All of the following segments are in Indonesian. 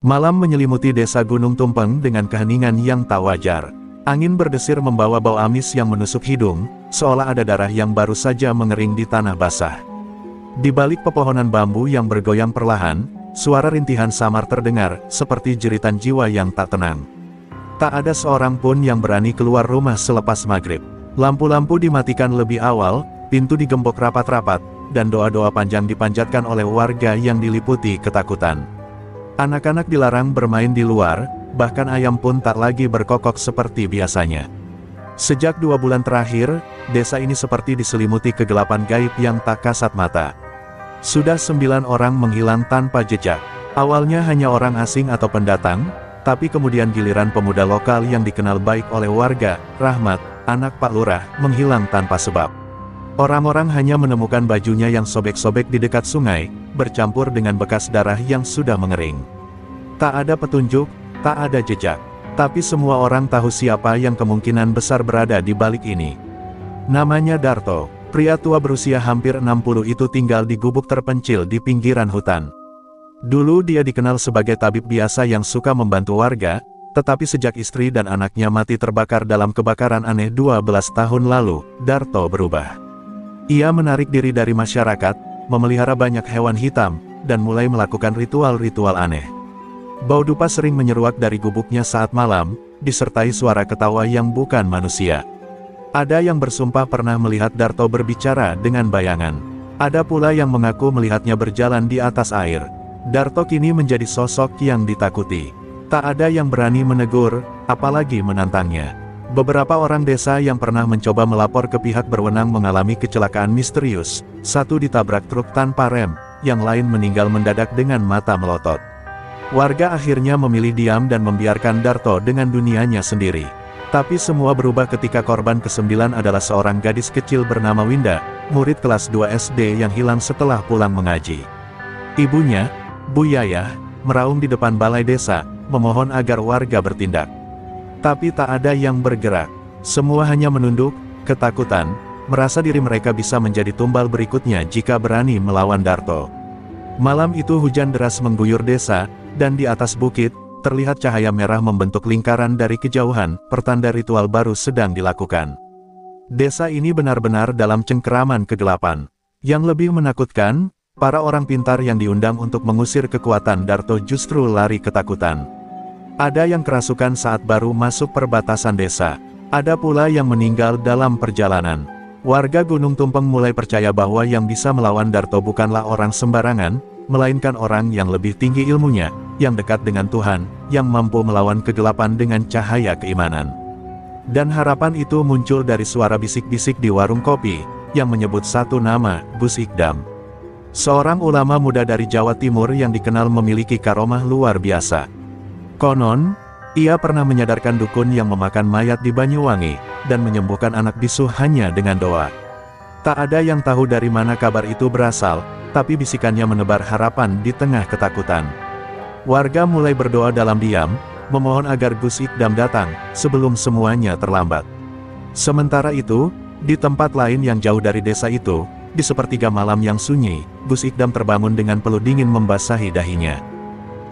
Malam menyelimuti desa Gunung Tumpeng dengan keheningan yang tak wajar. Angin berdesir membawa bau amis yang menusuk hidung, seolah ada darah yang baru saja mengering di tanah basah. Di balik pepohonan bambu yang bergoyang perlahan, suara rintihan samar terdengar, seperti jeritan jiwa yang tak tenang. Tak ada seorang pun yang berani keluar rumah selepas maghrib. Lampu-lampu dimatikan lebih awal, pintu digembok rapat-rapat, dan doa-doa panjang dipanjatkan oleh warga yang diliputi ketakutan. Anak-anak dilarang bermain di luar, bahkan ayam pun tak lagi berkokok seperti biasanya. Sejak 2 bulan terakhir, desa ini seperti diselimuti kegelapan gaib yang tak kasat mata. Sudah 9 orang menghilang tanpa jejak. Awalnya hanya orang asing atau pendatang, tapi kemudian giliran pemuda lokal yang dikenal baik oleh warga, Rahmat, anak Pak Lurah, menghilang tanpa sebab. Orang-orang hanya menemukan bajunya yang sobek-sobek di dekat sungai, bercampur dengan bekas darah yang sudah mengering. Tak ada petunjuk, tak ada jejak. Tapi semua orang tahu siapa yang kemungkinan besar berada di balik ini. Namanya Darto, pria tua berusia hampir 60 itu tinggal di gubuk terpencil di pinggiran hutan. Dulu dia dikenal sebagai tabib biasa yang suka membantu warga, tetapi sejak istri dan anaknya mati terbakar dalam kebakaran aneh 12 tahun lalu, Darto berubah. Ia menarik diri dari masyarakat, memelihara banyak hewan hitam, dan mulai melakukan ritual-ritual aneh. Bau dupa sering menyeruak dari gubuknya saat malam, disertai suara ketawa yang bukan manusia. Ada yang bersumpah pernah melihat Darto berbicara dengan bayangan. Ada pula yang mengaku melihatnya berjalan di atas air. Darto kini menjadi sosok yang ditakuti. Tak ada yang berani menegur, apalagi menantangnya. Beberapa orang desa yang pernah mencoba melapor ke pihak berwenang mengalami kecelakaan misterius. Satu ditabrak truk tanpa rem, yang lain meninggal mendadak dengan mata melotot. Warga akhirnya memilih diam dan membiarkan Darto dengan dunianya sendiri. Tapi semua berubah ketika korban ke-9 adalah seorang gadis kecil bernama Winda, murid kelas 2 SD yang hilang setelah pulang mengaji. Ibunya, Bu Yayah, meraung di depan balai desa, memohon agar warga bertindak. Tapi tak ada yang bergerak. Semua hanya menunduk, ketakutan, merasa diri mereka bisa menjadi tumbal berikutnya jika berani melawan Darto. Malam itu hujan deras mengguyur desa, dan di atas bukit, terlihat cahaya merah membentuk lingkaran dari kejauhan, pertanda ritual baru sedang dilakukan. Desa ini benar-benar dalam cengkeraman kegelapan. Yang lebih menakutkan, para orang pintar yang diundang untuk mengusir kekuatan Darto justru lari ketakutan. Ada yang kerasukan saat baru masuk perbatasan desa. Ada pula yang meninggal dalam perjalanan. Warga Gunung Tumpeng mulai percaya bahwa yang bisa melawan Darto bukanlah orang sembarangan, melainkan orang yang lebih tinggi ilmunya, yang dekat dengan Tuhan, yang mampu melawan kegelapan dengan cahaya keimanan. Dan harapan itu muncul dari suara bisik-bisik di warung kopi, yang menyebut satu nama, Gus Ikdam. Seorang ulama muda dari Jawa Timur yang dikenal memiliki karomah luar biasa. Konon, ia pernah menyadarkan dukun yang memakan mayat di Banyuwangi, dan menyembuhkan anak bisu hanya dengan doa. Tak ada yang tahu dari mana kabar itu berasal, tapi bisikannya menebar harapan di tengah ketakutan. Warga mulai berdoa dalam diam, memohon agar Gus Ikdam datang, sebelum semuanya terlambat. Sementara itu, di tempat lain yang jauh dari desa itu, di sepertiga malam yang sunyi, Gus Ikdam terbangun dengan peluh dingin membasahi dahinya.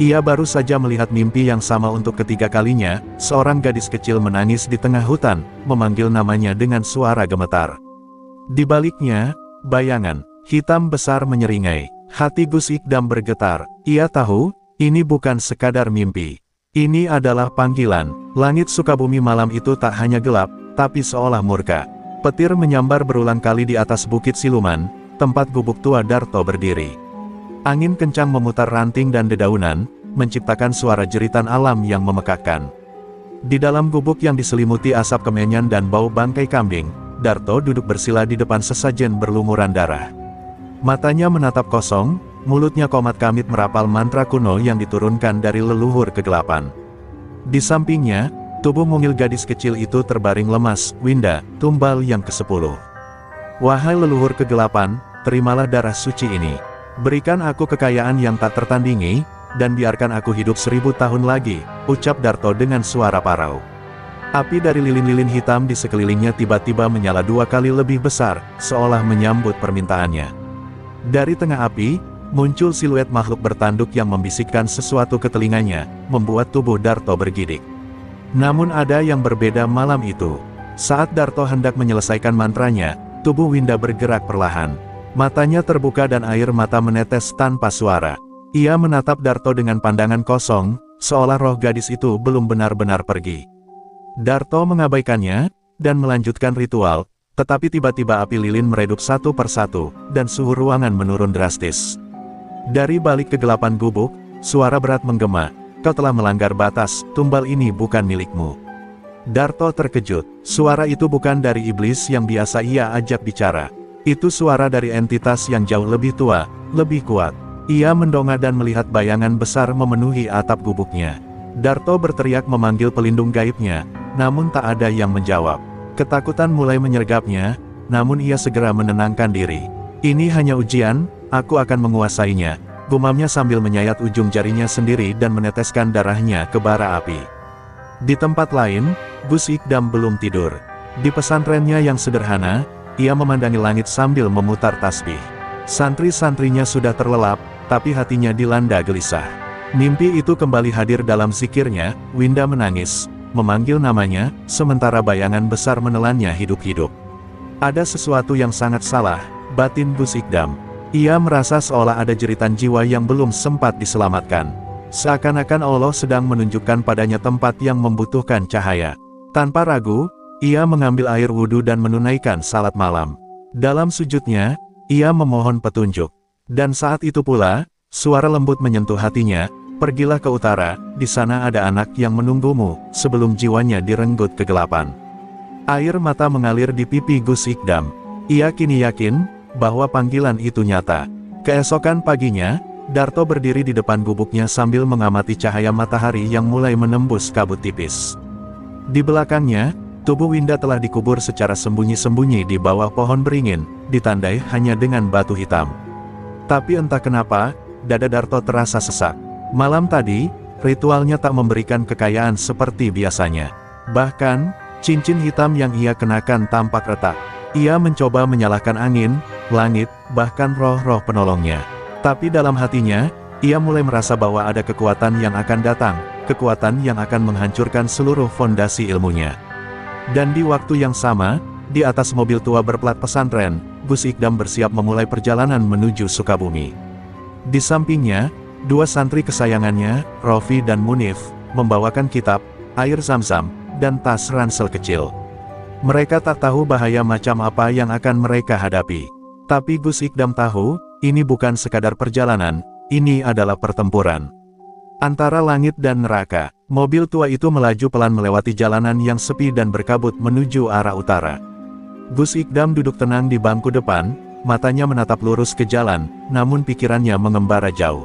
Ia baru saja melihat mimpi yang sama untuk ketiga kalinya, seorang gadis kecil menangis di tengah hutan, memanggil namanya dengan suara gemetar. Di baliknya, bayangan hitam besar menyeringai. Hati Gus Ikdam bergetar. Ia tahu, ini bukan sekadar mimpi. Ini adalah panggilan. Langit Sukabumi malam itu tak hanya gelap, tapi seolah murka. Petir menyambar berulang kali di atas Bukit Siluman, tempat gubuk tua Darto berdiri. Angin kencang memutar ranting dan dedaunan, menciptakan suara jeritan alam yang memekakkan. Di dalam gubuk yang diselimuti asap kemenyan dan bau bangkai kambing, Darto duduk bersila di depan sesajen berlumuran darah. Matanya menatap kosong, mulutnya komat kamit merapal mantra kuno yang diturunkan dari leluhur kegelapan. Di sampingnya, tubuh mungil gadis kecil itu terbaring lemas. Winda, tumbal yang ke-10. Wahai leluhur kegelapan, terimalah darah suci ini. Berikan aku kekayaan yang tak tertandingi, dan biarkan aku hidup 1000 tahun lagi, ucap Darto dengan suara parau. Api dari lilin-lilin hitam di sekelilingnya tiba-tiba menyala 2 kali lebih besar, seolah menyambut permintaannya. Dari tengah api, muncul siluet makhluk bertanduk yang membisikkan sesuatu ke telinganya, membuat tubuh Darto bergidik. Namun ada yang berbeda malam itu. Saat Darto hendak menyelesaikan mantranya, tubuh Winda bergerak perlahan. Matanya terbuka dan air mata menetes tanpa suara. Ia menatap Darto dengan pandangan kosong, seolah roh gadis itu belum benar-benar pergi. Darto mengabaikannya, dan melanjutkan ritual, tetapi tiba-tiba api lilin meredup satu persatu, dan suhu ruangan menurun drastis. Dari balik kegelapan gubuk, suara berat menggema, "Kau telah melanggar batas, tumbal ini bukan milikmu." Darto terkejut, suara itu bukan dari iblis yang biasa ia ajak bicara. Itu suara dari entitas yang jauh lebih tua, lebih kuat. Ia mendongak dan melihat bayangan besar memenuhi atap gubuknya. Darto berteriak memanggil pelindung gaibnya, namun tak ada yang menjawab. Ketakutan mulai menyergapnya, namun ia segera menenangkan diri. "Ini hanya ujian, aku akan menguasainya," gumamnya sambil menyayat ujung jarinya sendiri dan meneteskan darahnya ke bara api. Di tempat lain, Gus Ikdam belum tidur. Di pesantrennya yang sederhana, ia memandangi langit sambil memutar tasbih. Santri-santrinya sudah terlelap, tapi hatinya dilanda gelisah. Mimpi itu kembali hadir dalam zikirnya. Winda menangis, memanggil namanya, sementara bayangan besar menelannya hidup-hidup. Ada sesuatu yang sangat salah, batin Gus Ikdam. Ia merasa seolah ada jeritan jiwa yang belum sempat diselamatkan. Seakan-akan Allah sedang menunjukkan padanya tempat yang membutuhkan cahaya. Tanpa ragu, ia mengambil air wudhu dan menunaikan salat malam. Dalam sujudnya, ia memohon petunjuk. Dan saat itu pula, suara lembut menyentuh hatinya, "Pergilah ke utara, di sana ada anak yang menunggumu," sebelum jiwanya direnggut kegelapan. Air mata mengalir di pipi Gus Ikdam. Ia kini yakin, bahwa panggilan itu nyata. Keesokan paginya, Darto berdiri di depan gubuknya sambil mengamati cahaya matahari yang mulai menembus kabut tipis. Di belakangnya, tubuh Winda telah dikubur secara sembunyi-sembunyi di bawah pohon beringin, ditandai hanya dengan batu hitam. Tapi entah kenapa, dada Darto terasa sesak. Malam tadi, ritualnya tak memberikan kekayaan seperti biasanya. Bahkan, cincin hitam yang ia kenakan tampak retak. Ia mencoba menyalahkan angin, langit, bahkan roh-roh penolongnya. Tapi dalam hatinya, ia mulai merasa bahwa ada kekuatan yang akan datang, kekuatan yang akan menghancurkan seluruh fondasi ilmunya. Dan di waktu yang sama, di atas mobil tua berplat pesantren, Gus Ikdam bersiap memulai perjalanan menuju Sukabumi. Di sampingnya, dua santri kesayangannya, Rofi dan Munif, membawakan kitab, air zam-zam, dan tas ransel kecil. Mereka tak tahu bahaya macam apa yang akan mereka hadapi. Tapi Gus Ikdam tahu, ini bukan sekadar perjalanan, ini adalah pertempuran. Antara langit dan neraka, mobil tua itu melaju pelan melewati jalanan yang sepi dan berkabut menuju arah utara. Gus Ikdam duduk tenang di bangku depan, matanya menatap lurus ke jalan, namun pikirannya mengembara jauh.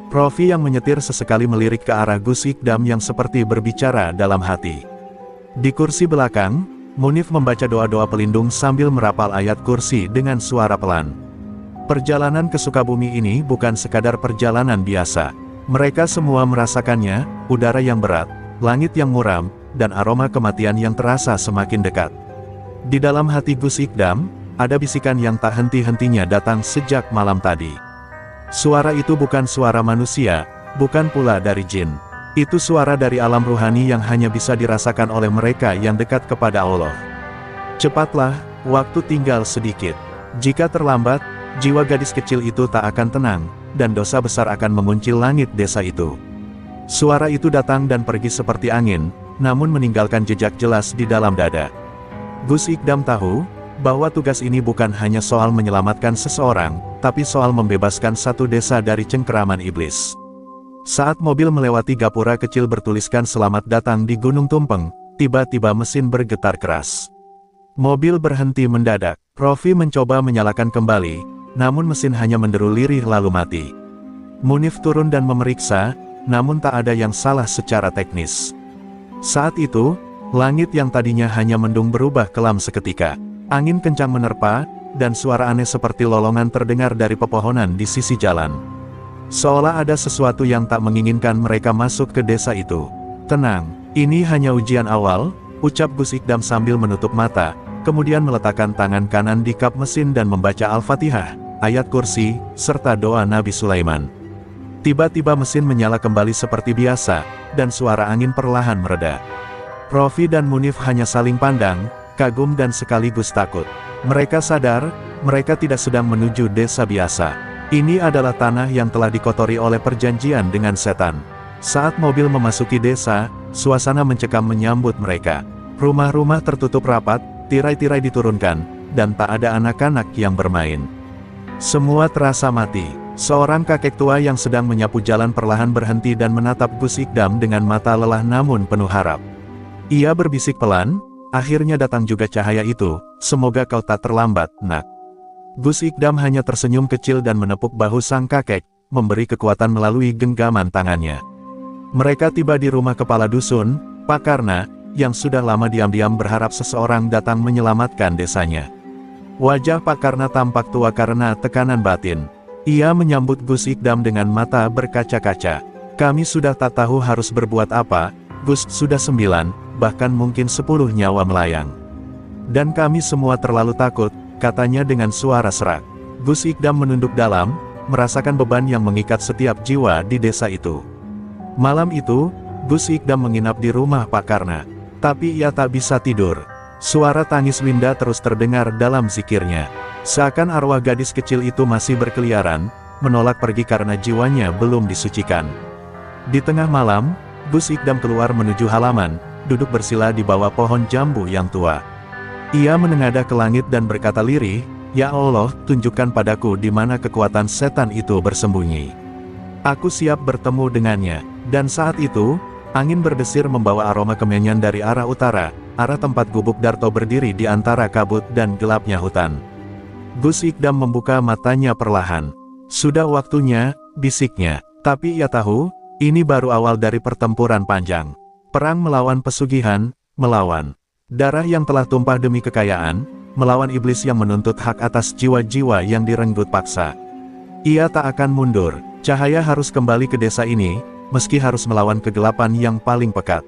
Rofi yang menyetir sesekali melirik ke arah Gus Ikdam yang seperti berbicara dalam hati. Di kursi belakang, Munif membaca doa-doa pelindung sambil merapal ayat kursi dengan suara pelan. Perjalanan ke Sukabumi ini bukan sekadar perjalanan biasa. Mereka semua merasakannya, udara yang berat, langit yang muram, dan aroma kematian yang terasa semakin dekat. Di dalam hati Gus Ikdam, ada bisikan yang tak henti-hentinya datang sejak malam tadi. Suara itu bukan suara manusia, bukan pula dari jin. Itu suara dari alam ruhani yang hanya bisa dirasakan oleh mereka yang dekat kepada Allah. Cepatlah, waktu tinggal sedikit. Jika terlambat, jiwa gadis kecil itu tak akan tenang, dan dosa besar akan menguncil langit desa itu. Suara itu datang dan pergi seperti angin, namun meninggalkan jejak jelas di dalam dada. Gus Ikdam tahu, bahwa tugas ini bukan hanya soal menyelamatkan seseorang, tapi soal membebaskan satu desa dari cengkeraman iblis. Saat mobil melewati gapura kecil bertuliskan "Selamat datang di Gunung Tumpeng", tiba-tiba mesin bergetar keras. Mobil berhenti mendadak. Rofi mencoba menyalakan kembali, namun mesin hanya menderu lirih lalu mati. Munif turun dan memeriksa, namun tak ada yang salah secara teknis. Saat itu, langit yang tadinya hanya mendung berubah kelam seketika. Angin kencang menerpa, dan suara aneh seperti lolongan terdengar dari pepohonan di sisi jalan. Seolah ada sesuatu yang tak menginginkan mereka masuk ke desa itu. "Tenang, ini hanya ujian awal," ucap Gus Ikdam sambil menutup mata, kemudian meletakkan tangan kanan di kap mesin dan membaca Al-Fatihah, ayat kursi, serta doa Nabi Sulaiman. Tiba-tiba mesin menyala kembali seperti biasa, dan suara angin perlahan mereda. Rofi dan Munif hanya saling pandang, kagum dan sekaligus takut. Mereka sadar, mereka tidak sedang menuju desa biasa. Ini adalah tanah yang telah dikotori oleh perjanjian dengan setan. Saat mobil memasuki desa, suasana mencekam menyambut mereka. Rumah-rumah tertutup rapat, tirai-tirai diturunkan, dan tak ada anak-anak yang bermain. Semua terasa mati. Seorang kakek tua yang sedang menyapu jalan perlahan berhenti dan menatap Gus Ikdam dengan mata lelah namun penuh harap. Ia berbisik pelan, akhirnya datang juga cahaya itu, semoga kau tak terlambat, nak. Gus Ikdam hanya tersenyum kecil dan menepuk bahu sang kakek, memberi kekuatan melalui genggaman tangannya. Mereka tiba di rumah kepala dusun, Pak Karna, yang sudah lama diam-diam berharap seseorang datang menyelamatkan desanya. Wajah Pak Karna tampak tua karena tekanan batin. Ia menyambut Gus Ikdam dengan mata berkaca-kaca. Kami sudah tak tahu harus berbuat apa, Gus, sudah 9, bahkan mungkin 10 nyawa melayang. Dan kami semua terlalu takut, katanya dengan suara serak. Gus Ikdam menunduk dalam, merasakan beban yang mengikat setiap jiwa di desa itu. Malam itu, Gus Ikdam menginap di rumah Pak Karna. Tapi ia tak bisa tidur. Suara tangis Winda terus terdengar dalam zikirnya. Seakan arwah gadis kecil itu masih berkeliaran, menolak pergi karena jiwanya belum disucikan. Di tengah malam, Gus Ikdam keluar menuju halaman, duduk bersila di bawah pohon jambu yang tua. Ia menengadah ke langit dan berkata lirih, "Ya Allah, tunjukkan padaku di mana kekuatan setan itu bersembunyi. Aku siap bertemu dengannya." Dan saat itu, angin berdesir membawa aroma kemenyan dari arah utara, arah tempat gubuk Darto berdiri di antara kabut dan gelapnya hutan. Gus Ikdam membuka matanya perlahan. Sudah waktunya, bisiknya. Tapi ia tahu, ini baru awal dari pertempuran panjang. Perang melawan pesugihan, melawan darah yang telah tumpah demi kekayaan, melawan iblis yang menuntut hak atas jiwa-jiwa yang direnggut paksa. Ia tak akan mundur. Cahaya harus kembali ke desa ini, meski harus melawan kegelapan yang paling pekat.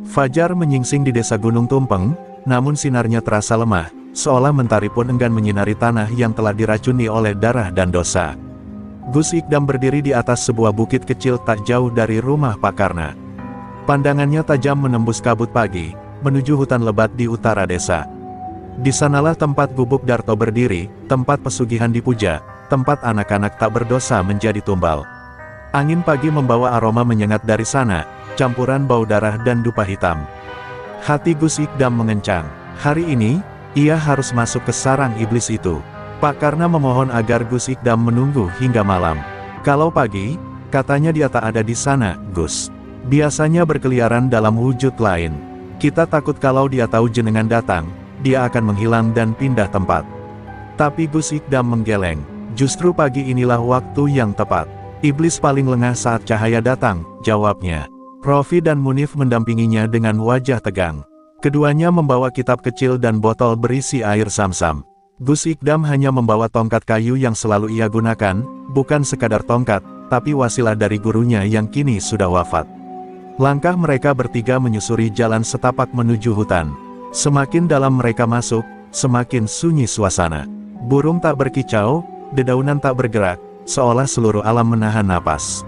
Fajar menyingsing di desa Gunung Tumpeng, namun sinarnya terasa lemah, seolah mentari pun enggan menyinari tanah yang telah diracuni oleh darah dan dosa. Gus Ikdam berdiri di atas sebuah bukit kecil tak jauh dari rumah Pak Karna. Pandangannya tajam menembus kabut pagi, menuju hutan lebat di utara desa. Di sanalah tempat gubuk Darto berdiri, tempat pesugihan dipuja, tempat anak-anak tak berdosa menjadi tumbal. Angin pagi membawa aroma menyengat dari sana, campuran bau darah dan dupa hitam. Hati Gus Ikdam mengencang. Hari ini, ia harus masuk ke sarang iblis itu. Pak Karna memohon agar Gus Ikdam menunggu hingga malam. Kalau pagi, katanya dia tak ada di sana, Gus. Biasanya berkeliaran dalam wujud lain. Kita takut kalau dia tahu jenengan datang, dia akan menghilang dan pindah tempat. Tapi Gus Ikdam menggeleng. Justru pagi inilah waktu yang tepat. Iblis paling lengah saat cahaya datang, jawabnya. Rofi dan Munif mendampinginya dengan wajah tegang. Keduanya membawa kitab kecil dan botol berisi air Zam-Zam. Gus Ikdam hanya membawa tongkat kayu yang selalu ia gunakan, bukan sekadar tongkat, tapi wasilah dari gurunya yang kini sudah wafat. Langkah mereka bertiga menyusuri jalan setapak menuju hutan. Semakin dalam mereka masuk, semakin sunyi suasana. Burung tak berkicau, dedaunan tak bergerak, seolah seluruh alam menahan napas.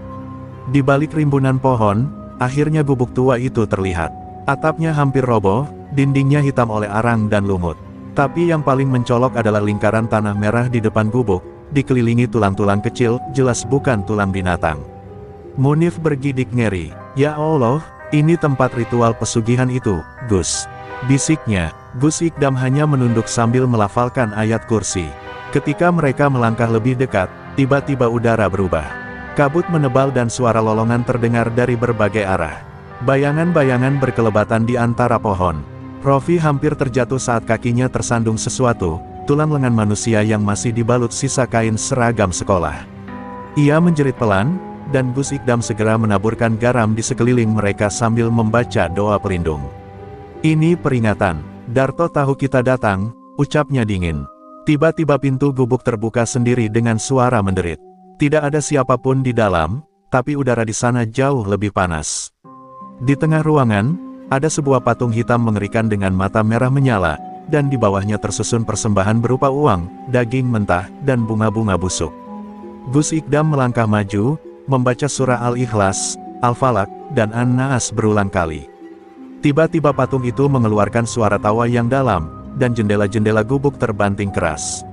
Di balik rimbunan pohon, akhirnya gubuk tua itu terlihat. Atapnya hampir roboh, dindingnya hitam oleh arang dan lumut. Tapi yang paling mencolok adalah lingkaran tanah merah di depan gubuk, dikelilingi tulang-tulang kecil, jelas bukan tulang binatang. Munif bergidik ngeri. Ya Allah, ini tempat ritual pesugihan itu, Gus. Bisiknya. Gus Ikdam hanya menunduk sambil melafalkan ayat kursi. Ketika mereka melangkah lebih dekat, tiba-tiba udara berubah. Kabut menebal dan suara lolongan terdengar dari berbagai arah. Bayangan-bayangan berkelebatan di antara pohon. Rofi hampir terjatuh saat kakinya tersandung sesuatu, tulang lengan manusia yang masih dibalut sisa kain seragam sekolah. Ia menjerit pelan, dan Gus Ikdam segera menaburkan garam di sekeliling mereka sambil membaca doa pelindung. Ini peringatan. Darto tahu kita datang, ucapnya dingin. Tiba-tiba pintu gubuk terbuka sendiri dengan suara menderit. Tidak ada siapapun di dalam, tapi udara di sana jauh lebih panas. Di tengah ruangan, ada sebuah patung hitam mengerikan dengan mata merah menyala, dan di bawahnya tersusun persembahan berupa uang, daging mentah, dan bunga-bunga busuk. Gus Ikdam melangkah maju, membaca surah Al-Ikhlas, Al-Falaq, dan An-Naas berulang kali. Tiba-tiba patung itu mengeluarkan suara tawa yang dalam, dan jendela-jendela gubuk terbanting keras.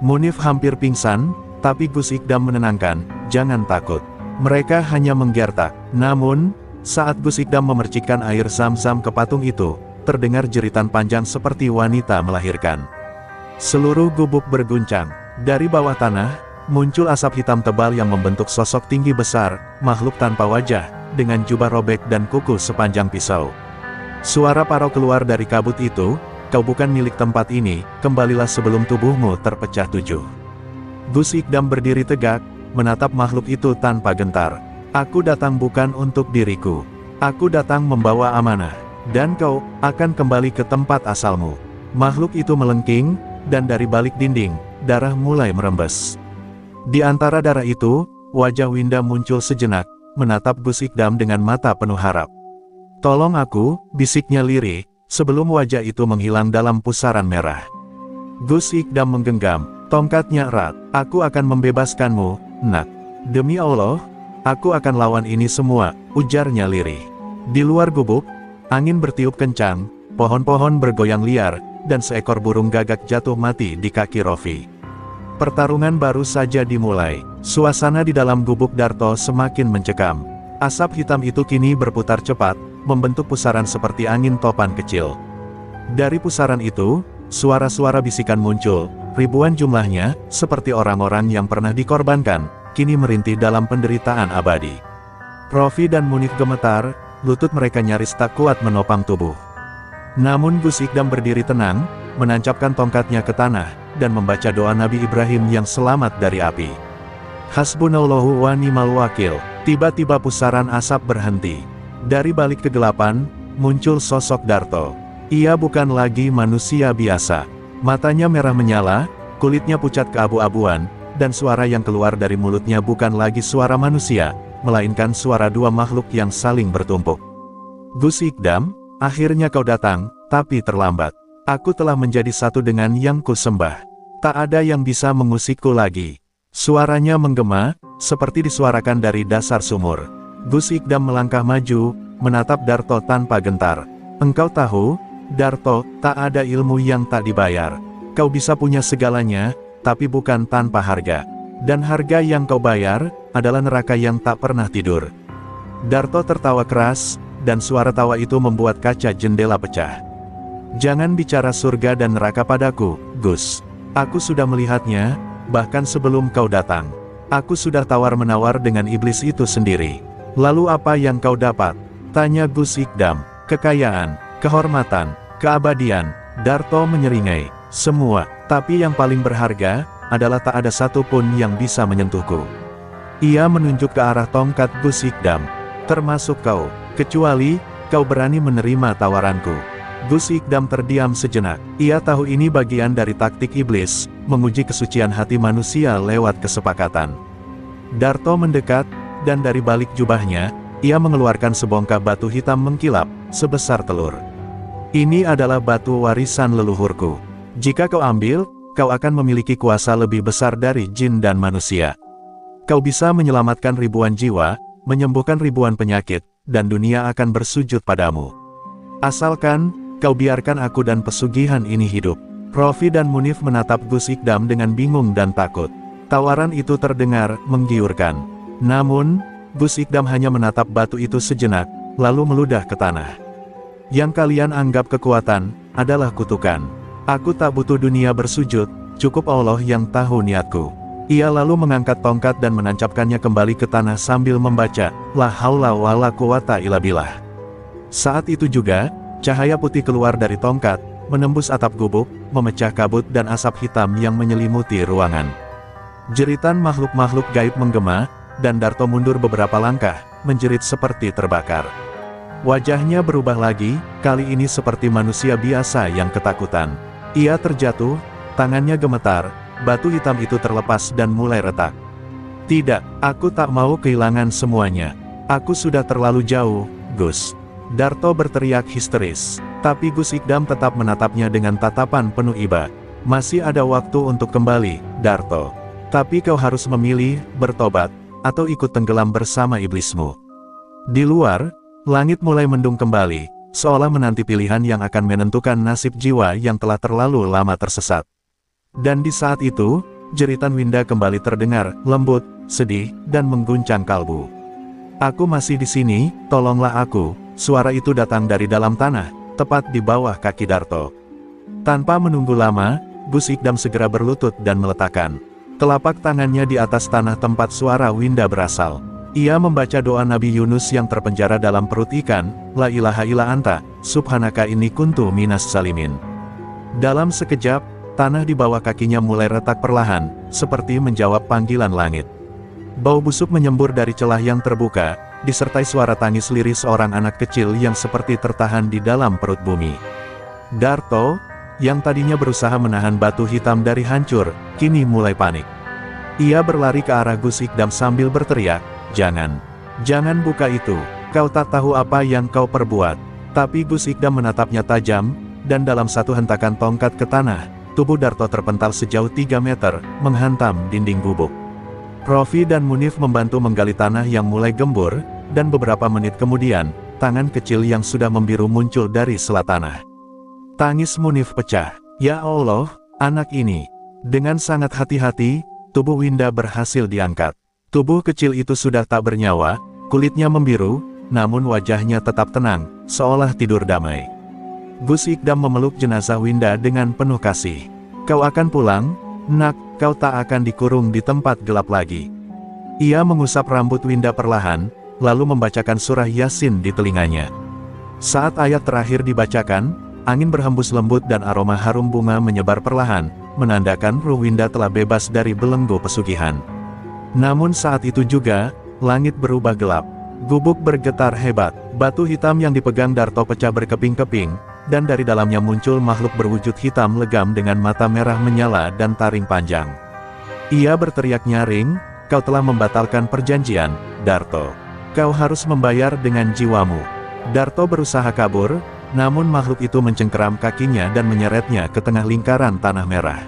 Munif hampir pingsan, tapi Gus Ikdam menenangkan, "Jangan takut. Mereka hanya menggertak." Namun, saat Gus Ikdam memercikkan air zam-zam ke patung itu, terdengar jeritan panjang seperti wanita melahirkan. Seluruh gubuk berguncang. Dari bawah tanah, muncul asap hitam tebal yang membentuk sosok tinggi besar, makhluk tanpa wajah, dengan jubah robek dan kuku sepanjang pisau. Suara parau keluar dari kabut itu, "Kau bukan milik tempat ini, kembalilah sebelum tubuhmu terpecah 7. Gus Ikdam berdiri tegak, menatap makhluk itu tanpa gentar. "Aku datang bukan untuk diriku. Aku datang membawa amanah. Dan kau akan kembali ke tempat asalmu." Makhluk itu melengking, dan dari balik dinding, darah mulai merembes. Di antara darah itu, wajah Winda muncul sejenak, menatap Gus Ikdam dengan mata penuh harap. "Tolong aku," bisiknya lirih, sebelum wajah itu menghilang dalam pusaran merah. Gus Ikdam menggenggam tongkatnya erat. "Aku akan membebaskanmu, Nak. Demi Allah, aku akan lawan ini semua," ujarnya lirih. Di luar gubuk, angin bertiup kencang, pohon-pohon bergoyang liar, dan seekor burung gagak jatuh mati di kaki Rofi. Pertarungan baru saja dimulai. Suasana di dalam gubuk Darto semakin mencekam. Asap hitam itu kini berputar cepat, membentuk pusaran seperti angin topan kecil. Dari pusaran itu, suara-suara bisikan muncul, ribuan jumlahnya, seperti orang-orang yang pernah dikorbankan, kini merintih dalam penderitaan abadi. Rofi dan Munif gemetar, lutut mereka nyaris tak kuat menopang tubuh. Namun Gus Ikdam berdiri tenang, menancapkan tongkatnya ke tanah, dan membaca doa Nabi Ibrahim yang selamat dari api. Hasbunallahu wa ni'mal wakil. Tiba-tiba pusaran asap berhenti. Dari balik kegelapan, muncul sosok Darto. Ia bukan lagi manusia biasa. Matanya merah menyala, kulitnya pucat keabu-abuan, dan suara yang keluar dari mulutnya bukan lagi suara manusia, melainkan suara dua makhluk yang saling bertumpuk. "Gus Ikdam, akhirnya kau datang, tapi terlambat. Aku telah menjadi satu dengan yang kusembah. Tak ada yang bisa mengusikku lagi." Suaranya menggema, seperti disuarakan dari dasar sumur. Gus Ikdam melangkah maju, menatap Darto tanpa gentar. "Engkau tahu, Darto, tak ada ilmu yang tak dibayar. Kau bisa punya segalanya, tapi bukan tanpa harga. Dan harga yang kau bayar, adalah neraka yang tak pernah tidur." Darto tertawa keras, dan suara tawa itu membuat kaca jendela pecah. "Jangan bicara surga dan neraka padaku, Gus. Aku sudah melihatnya, bahkan sebelum kau datang. Aku sudah tawar-menawar dengan iblis itu sendiri." "Lalu apa yang kau dapat?" tanya Gus Ikdam. "Kekayaan, kehormatan, keabadian." Darto menyeringai. "Semua, tapi yang paling berharga, adalah tak ada satupun yang bisa menyentuhku." Ia menunjuk ke arah tongkat Gus Ikdam. "Termasuk kau, kecuali kau berani menerima tawaranku." Gus Ikdam terdiam sejenak. Ia tahu ini bagian dari taktik iblis, menguji kesucian hati manusia lewat kesepakatan. Darto mendekat, dan dari balik jubahnya, ia mengeluarkan sebongkah batu hitam mengkilap, sebesar telur. "Ini adalah batu warisan leluhurku. Jika kau ambil, kau akan memiliki kuasa lebih besar dari jin dan manusia. Kau bisa menyelamatkan ribuan jiwa, menyembuhkan ribuan penyakit, dan dunia akan bersujud padamu. Asalkan, kau biarkan aku dan pesugihan ini hidup." Rofi dan Munif menatap Gus Ikdam dengan bingung dan takut. Tawaran itu terdengar menggiurkan. Namun, Gus Ikdam hanya menatap batu itu sejenak, lalu meludah ke tanah. "Yang kalian anggap kekuatan, adalah kutukan. Aku tak butuh dunia bersujud, cukup Allah yang tahu niatku." Ia lalu mengangkat tongkat dan menancapkannya kembali ke tanah sambil membaca, "La haula wa la quwata illa billah." Saat itu juga, cahaya putih keluar dari tongkat, menembus atap gubuk, memecah kabut dan asap hitam yang menyelimuti ruangan. Jeritan makhluk-makhluk gaib menggema, dan Darto mundur beberapa langkah, menjerit seperti terbakar. Wajahnya berubah lagi, kali ini seperti manusia biasa yang ketakutan. Ia terjatuh, tangannya gemetar, batu hitam itu terlepas dan mulai retak. "Tidak, aku tak mau kehilangan semuanya. Aku sudah terlalu jauh, Gus." Darto berteriak histeris. Tapi Gus Ikdam tetap menatapnya dengan tatapan penuh iba. Masih ada waktu untuk kembali, Darto. Tapi kau harus memilih, bertobat, atau ikut tenggelam bersama iblismu. Di luar, langit mulai mendung kembali, seolah menanti pilihan yang akan menentukan nasib jiwa yang telah terlalu lama tersesat. Dan di saat itu, jeritan Winda kembali terdengar, lembut, sedih, dan mengguncang kalbu. "Aku masih di sini, tolonglah aku." Suara itu datang dari dalam tanah, tepat di bawah kaki Darto. Tanpa menunggu lama, Gus Ikdam segera berlutut dan meletakkan telapak tangannya di atas tanah tempat suara Winda berasal. Ia membaca doa Nabi Yunus yang terpenjara dalam perut ikan, "La ilaha illa anta, subhanaka inni kuntu minas salimin." Dalam sekejap, tanah di bawah kakinya mulai retak perlahan, seperti menjawab panggilan langit. Bau busuk menyembur dari celah yang terbuka, disertai suara tangis lirih seorang anak kecil yang seperti tertahan di dalam perut bumi. Darto, yang tadinya berusaha menahan batu hitam dari hancur, kini mulai panik. Ia berlari ke arah Gus Ikdam sambil berteriak, Jangan buka itu, kau tak tahu apa yang kau perbuat." Tapi Gus Ikdam menatapnya tajam, dan dalam satu hentakan tongkat ke tanah, tubuh Darto terpental sejauh 3 meter, menghantam dinding gubuk. Rofi dan Munif membantu menggali tanah yang mulai gembur, dan beberapa menit kemudian, tangan kecil yang sudah membiru muncul dari sela tanah. Tangis Munif pecah. "Ya Allah, anak ini." Dengan sangat hati-hati, tubuh Winda berhasil diangkat. Tubuh kecil itu sudah tak bernyawa, kulitnya membiru, namun wajahnya tetap tenang, seolah tidur damai. Gus Ikdam memeluk jenazah Winda dengan penuh kasih. "Kau akan pulang, nak, kau tak akan dikurung di tempat gelap lagi." Ia mengusap rambut Winda perlahan, lalu membacakan surah Yasin di telinganya. Saat ayat terakhir dibacakan, angin berhembus lembut dan aroma harum bunga menyebar perlahan, menandakan ruh Winda telah bebas dari belenggu pesugihan. Namun saat itu juga, langit berubah gelap. Gubuk bergetar hebat, batu hitam yang dipegang Darto pecah berkeping-keping, dan dari dalamnya muncul makhluk berwujud hitam legam dengan mata merah menyala dan taring panjang. Ia berteriak nyaring, "Kau telah membatalkan perjanjian, Darto. Kau harus membayar dengan jiwamu." Darto berusaha kabur, namun makhluk itu mencengkeram kakinya dan menyeretnya ke tengah lingkaran tanah merah.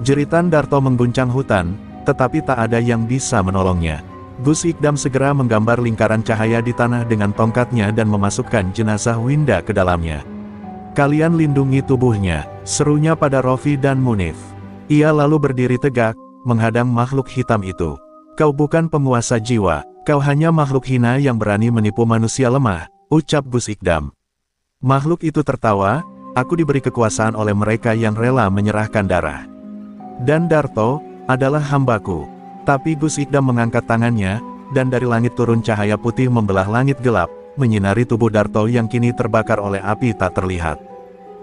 Jeritan Darto mengguncang hutan, tetapi tak ada yang bisa menolongnya. Gus Ikdam segera menggambar lingkaran cahaya di tanah dengan tongkatnya dan memasukkan jenazah Winda ke dalamnya. "Kalian lindungi tubuhnya," serunya pada Rofi dan Munif. Ia lalu berdiri tegak, menghadang makhluk hitam itu. "Kau bukan penguasa jiwa, kau hanya makhluk hina yang berani menipu manusia lemah," ucap Gus Ikdam. Makhluk itu tertawa, "Aku diberi kekuasaan oleh mereka yang rela menyerahkan darah. Dan Darto adalah hambaku." Tapi Gus Ikdam mengangkat tangannya, dan dari langit turun cahaya putih membelah langit gelap, menyinari tubuh Darto yang kini terbakar oleh api tak terlihat.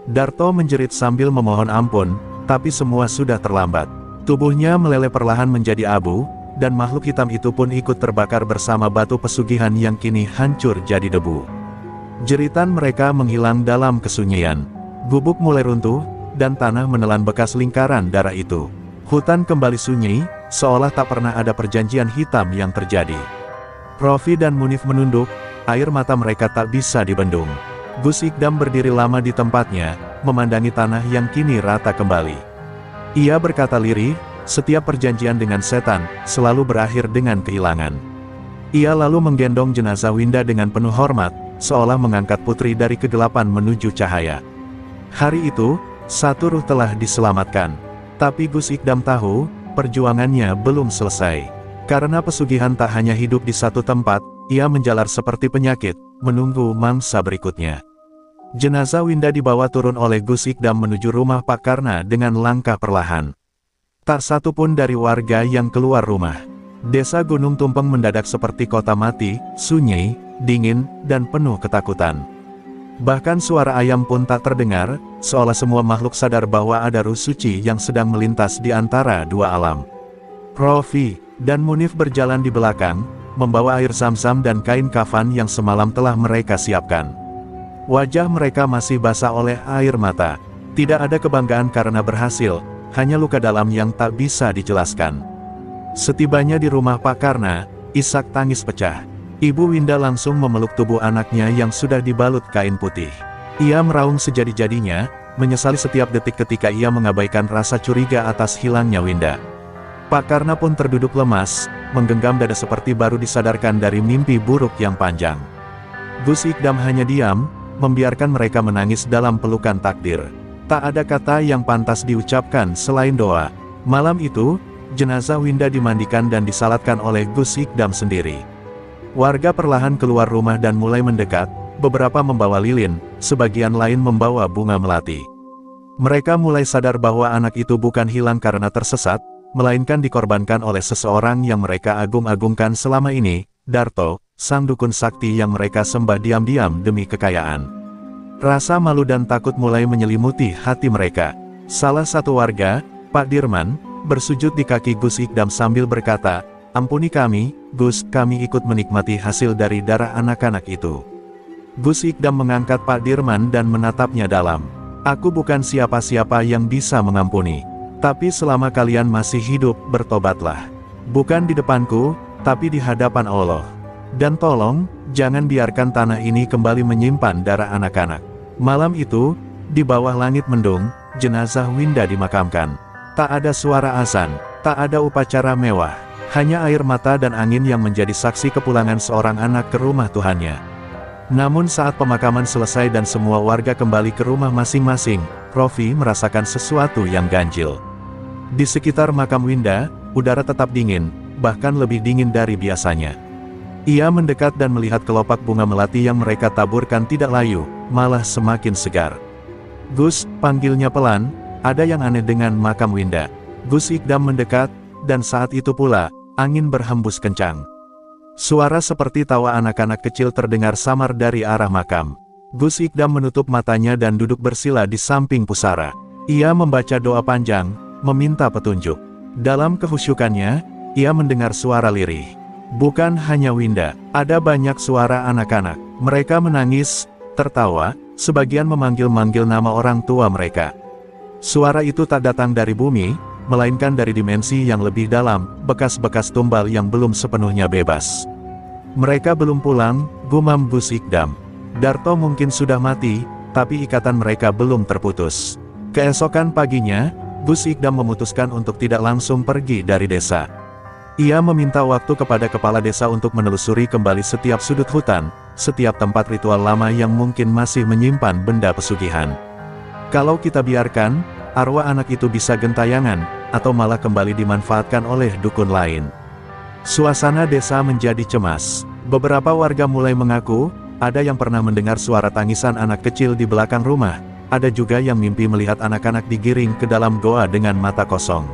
Darto menjerit sambil memohon ampun, tapi semua sudah terlambat. Tubuhnya meleleh perlahan menjadi abu, dan makhluk hitam itu pun ikut terbakar bersama batu pesugihan yang kini hancur jadi debu. Jeritan mereka menghilang dalam kesunyian. Gubuk mulai runtuh, dan tanah menelan bekas lingkaran darah itu. Hutan kembali sunyi, seolah tak pernah ada perjanjian hitam yang terjadi. Rofi dan Munif menunduk, air mata mereka tak bisa dibendung. Gus Ikdam berdiri lama di tempatnya, memandangi tanah yang kini rata kembali. Ia berkata lirih, "Setiap perjanjian dengan setan, selalu berakhir dengan kehilangan." Ia lalu menggendong jenazah Winda dengan penuh hormat, seolah mengangkat putri dari kegelapan menuju cahaya. Hari itu, satu ruh telah diselamatkan. Tapi Gus Ikdam tahu, perjuangannya belum selesai. Karena pesugihan tak hanya hidup di satu tempat, ia menjalar seperti penyakit, menunggu mangsa berikutnya. Jenazah Winda dibawa turun oleh Gus Ikdam menuju rumah Pak Karna dengan langkah perlahan. Tak satu pun dari warga yang keluar rumah. Desa Gunung Tumpeng mendadak seperti kota mati, sunyi, dingin, dan penuh ketakutan. Bahkan suara ayam pun tak terdengar, seolah semua makhluk sadar bahwa ada ruh suci yang sedang melintas di antara dua alam. Rofi dan Munif berjalan di belakang, membawa air zam-zam dan kain kafan yang semalam telah mereka siapkan. Wajah mereka masih basah oleh air mata. Tidak ada kebanggaan karena berhasil, hanya luka dalam yang tak bisa dijelaskan. Setibanya di rumah Pak Karna, isak tangis pecah. Ibu Winda langsung memeluk tubuh anaknya yang sudah dibalut kain putih. Ia meraung sejadi-jadinya, menyesali setiap detik ketika ia mengabaikan rasa curiga atas hilangnya Winda. Pak Karna pun terduduk lemas, menggenggam dada seperti baru disadarkan dari mimpi buruk yang panjang. Gus Ikdam hanya diam, membiarkan mereka menangis dalam pelukan takdir. Tak ada kata yang pantas diucapkan selain doa. Malam itu, jenazah Winda dimandikan dan disalatkan oleh Gus Ikdam sendiri. Warga perlahan keluar rumah dan mulai mendekat, beberapa membawa lilin, sebagian lain membawa bunga melati. Mereka mulai sadar bahwa anak itu bukan hilang karena tersesat, melainkan dikorbankan oleh seseorang yang mereka agung-agungkan selama ini, Darto, sang dukun sakti yang mereka sembah diam-diam demi kekayaan. Rasa malu dan takut mulai menyelimuti hati mereka. Salah satu warga, Pak Dirman, bersujud di kaki Gus Ikdam sambil berkata, "Ampuni kami, Gus, kami ikut menikmati hasil dari darah anak-anak itu." Gus Ikdam mengangkat Pak Dirman dan menatapnya dalam. "Aku bukan siapa-siapa yang bisa mengampuni. Tapi selama kalian masih hidup, bertobatlah. Bukan di depanku, tapi di hadapan Allah. Dan tolong, jangan biarkan tanah ini kembali menyimpan darah anak-anak." Malam itu, di bawah langit mendung, jenazah Winda dimakamkan. Tak ada suara azan, tak ada upacara mewah. Hanya air mata dan angin yang menjadi saksi kepulangan seorang anak ke rumah Tuhannya. Namun saat pemakaman selesai dan semua warga kembali ke rumah masing-masing, Rofi merasakan sesuatu yang ganjil. Di sekitar makam Winda, udara tetap dingin, bahkan lebih dingin dari biasanya. Ia mendekat dan melihat kelopak bunga melati yang mereka taburkan tidak layu, malah semakin segar. "Gus," panggilnya pelan, "ada yang aneh dengan makam Winda." Gus Ikdam mendekat, dan saat itu pula, angin berhembus kencang. Suara seperti tawa anak-anak kecil terdengar samar dari arah makam. Gus Ikdam menutup matanya dan duduk bersila di samping pusara. Ia membaca doa panjang, meminta petunjuk. Dalam kehusyukannya, ia mendengar suara lirih. Bukan hanya Winda, ada banyak suara anak-anak. Mereka menangis, tertawa, sebagian memanggil-manggil nama orang tua mereka. Suara itu tak datang dari bumi, melainkan dari dimensi yang lebih dalam, bekas-bekas tumbal yang belum sepenuhnya bebas. "Mereka belum pulang," gumam Gus Ikdam. "Darto mungkin sudah mati, tapi ikatan mereka belum terputus." Keesokan paginya, Gus Ikdam memutuskan untuk tidak langsung pergi dari desa. Ia meminta waktu kepada kepala desa untuk menelusuri kembali setiap sudut hutan, setiap tempat ritual lama yang mungkin masih menyimpan benda pesugihan. Kalau kita biarkan, arwah anak itu bisa gentayangan, atau malah kembali dimanfaatkan oleh dukun lain. Suasana desa menjadi cemas. Beberapa warga mulai mengaku, ada yang pernah mendengar suara tangisan anak kecil di belakang rumah. Ada juga yang mimpi melihat anak-anak digiring ke dalam goa dengan mata kosong.